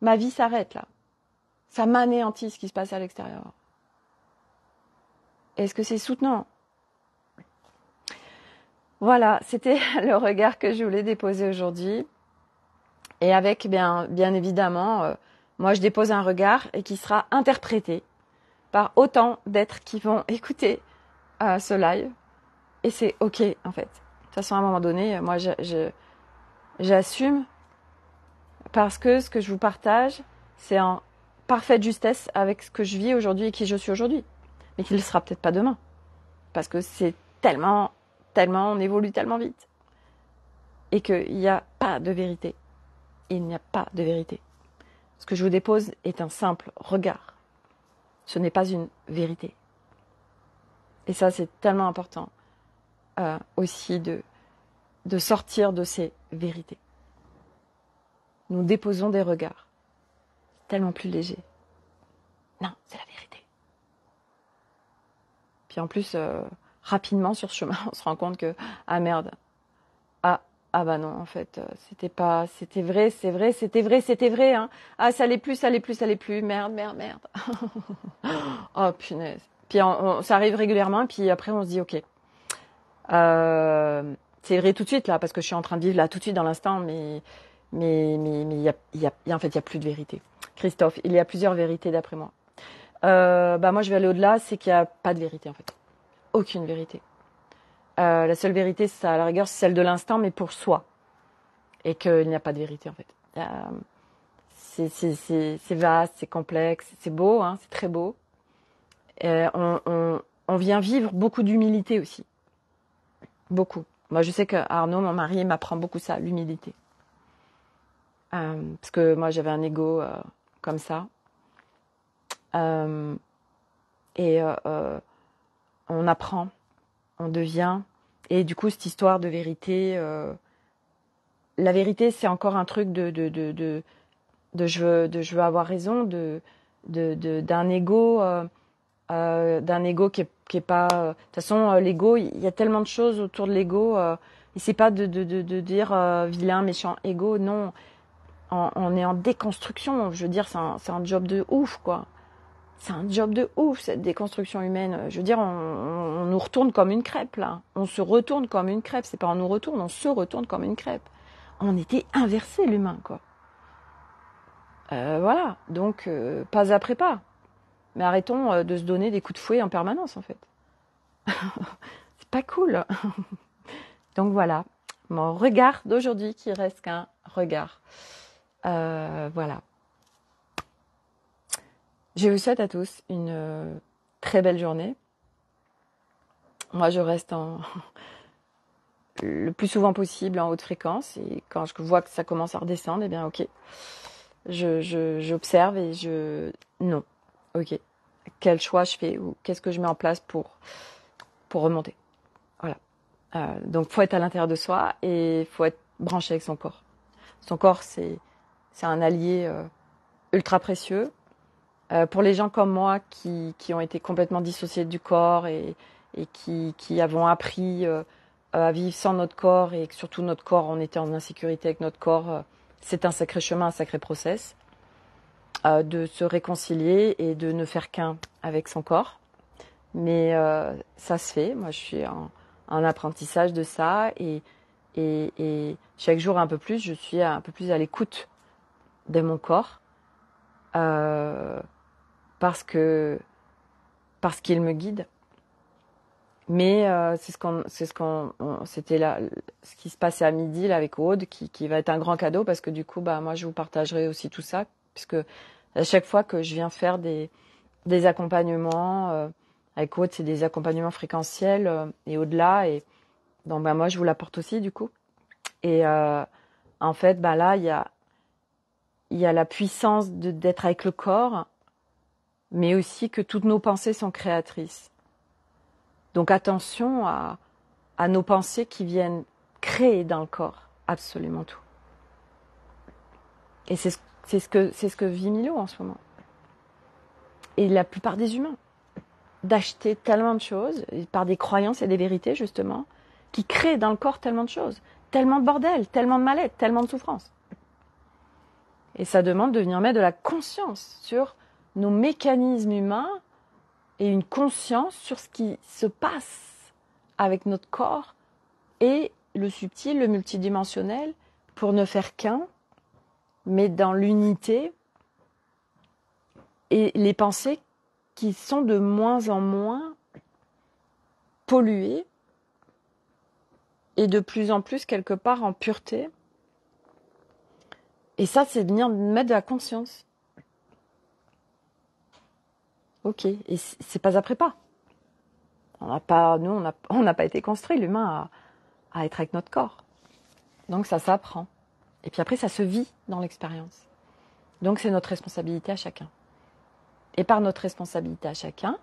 Ma vie s'arrête là. Ça m'anéantit ce qui se passe à l'extérieur. Est-ce que c'est soutenant? Voilà, c'était le regard que je voulais déposer aujourd'hui. Et avec, bien évidemment, moi je dépose un regard et qui sera interprété par autant d'êtres qui vont écouter ce live. Et c'est ok, en fait. De toute façon, à un moment donné, moi j'assume parce que ce que je vous partage, c'est en parfaite justesse avec ce que je vis aujourd'hui et qui je suis aujourd'hui. Mais qui ne le sera peut-être pas demain. Parce que c'est tellement, on évolue tellement vite. Et qu'il n'y a pas de vérité. Il n'y a pas de vérité. Ce que je vous dépose est un simple regard. Ce n'est pas une vérité. Et ça, c'est tellement important aussi de sortir de ces vérités. Nous déposons des regards. C'est tellement plus léger. Non, c'est la vérité. Puis en plus, rapidement sur ce chemin, on se rend compte que, ah merde, ah bah non, en fait, c'était vrai, hein. Ah, ça l'est plus, merde. Oh, punaise. Puis ça arrive régulièrement, et puis après on se dit, ok, c'est vrai tout de suite là, parce que je suis en train de vivre là tout de suite dans l'instant, mais en fait, il y a plus de vérité. Christophe, il y a plusieurs vérités d'après moi. Moi, je vais aller au-delà, c'est qu'il n'y a pas de vérité en fait. Aucune vérité. La seule vérité, c'est à la rigueur, c'est celle de l'instant, mais pour soi. Et qu'il n'y a pas de vérité, en fait. C'est vaste, c'est complexe, c'est beau, hein, c'est très beau. On vient vivre beaucoup d'humilité aussi. Beaucoup. Moi, je sais que Arnaud, mon mari, m'apprend beaucoup ça, l'humilité. Parce que moi, j'avais un ego comme ça. On apprend. On devient, et du coup cette histoire de vérité, la vérité c'est encore un truc de je veux avoir raison, d'un ego qui est pas. De toute façon, l'ego, il y a tellement de choses autour de l'ego Et c'est pas de dire vilain, méchant, égo, non. On est en déconstruction, je veux dire, c'est un job de ouf, quoi. C'est un job de ouf, cette déconstruction humaine. Je veux dire, on nous retourne comme une crêpe, là. On se retourne comme une crêpe. C'est pas on nous retourne, on se retourne comme une crêpe. On était inversé, l'humain, quoi. Voilà, donc pas après pas. Mais arrêtons de se donner des coups de fouet en permanence, en fait. C'est pas cool. Donc voilà, mon regard d'aujourd'hui qui reste qu'un regard. Voilà. Je vous souhaite à tous une très belle journée. Moi, je reste le plus souvent possible en haute fréquence. Et quand je vois que ça commence à redescendre, eh bien, ok. J'observe et non. Ok. Quel choix je fais ou qu'est-ce que je mets en place pour remonter. Voilà. Donc, faut être à l'intérieur de soi et faut être branché avec son corps. Son corps, c'est un allié ultra précieux. Pour les gens comme moi qui ont été complètement dissociés du corps et qui avons appris à vivre sans notre corps et que surtout notre corps, on était en insécurité avec notre corps, c'est un sacré chemin, un sacré process de se réconcilier et de ne faire qu'un avec son corps. Mais ça se fait. Moi, je suis en apprentissage de ça et chaque jour un peu plus, je suis un peu plus à l'écoute de mon corps parce qu'il me guide. Mais c'était là, ce qui se passait à midi là avec Aude, qui va être un grand cadeau parce que du coup, bah moi, je vous partagerai aussi tout ça, puisque à chaque fois que je viens faire des accompagnements avec Aude, c'est des accompagnements fréquentiels et au-delà, et donc bah moi, je vous l'apporte aussi du coup. Et en fait, bah là, il y a la puissance d'être avec le corps, mais aussi que toutes nos pensées sont créatrices. Donc attention à nos pensées qui viennent créer dans le corps absolument tout. Et c'est ce que vit Milo en ce moment. Et la plupart des humains. D'acheter tellement de choses, par des croyances et des vérités justement, qui créent dans le corps tellement de choses. Tellement de bordel, tellement de mal-être, tellement de souffrance. Et ça demande de venir mettre de la conscience sur nos mécanismes humains et une conscience sur ce qui se passe avec notre corps et le subtil, le multidimensionnel, pour ne faire qu'un, mais dans l'unité et les pensées qui sont de moins en moins polluées et de plus en plus quelque part en pureté. Et ça, c'est venir mettre de la conscience. Ok, et c'est pas après pas. On n'a pas été construit, l'humain, à être avec notre corps. Donc ça s'apprend. Et puis après, ça se vit dans l'expérience. Donc c'est notre responsabilité à chacun. Et par notre responsabilité à chacun,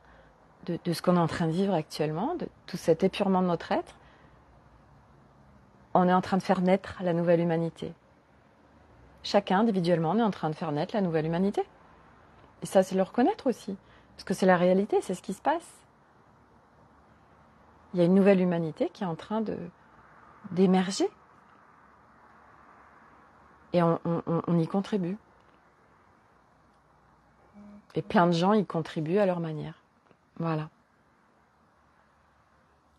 de ce qu'on est en train de vivre actuellement, de tout cet épurement de notre être, on est en train de faire naître la nouvelle humanité. Chacun, individuellement, on est en train de faire naître la nouvelle humanité. Et ça, c'est le reconnaître aussi. Parce que c'est la réalité, c'est ce qui se passe. Il y a une nouvelle humanité qui est en train d'émerger. Et on y contribue. Et plein de gens y contribuent à leur manière. Voilà.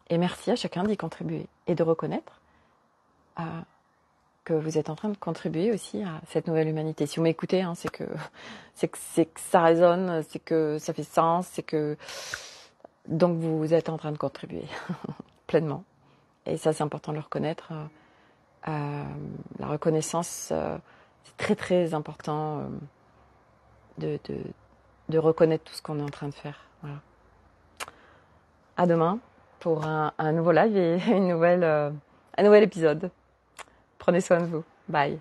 Et merci à chacun d'y contribuer. Et de reconnaître que vous êtes en train de contribuer aussi à cette nouvelle humanité. Si vous m'écoutez, hein, c'est que ça résonne, c'est que ça fait sens, c'est que... Donc vous êtes en train de contribuer pleinement. Et ça, c'est important de le reconnaître. La reconnaissance, c'est très très important de reconnaître tout ce qu'on est en train de faire. Voilà. À demain pour un nouveau live et un nouvel épisode. Prenez soin de vous. Bye.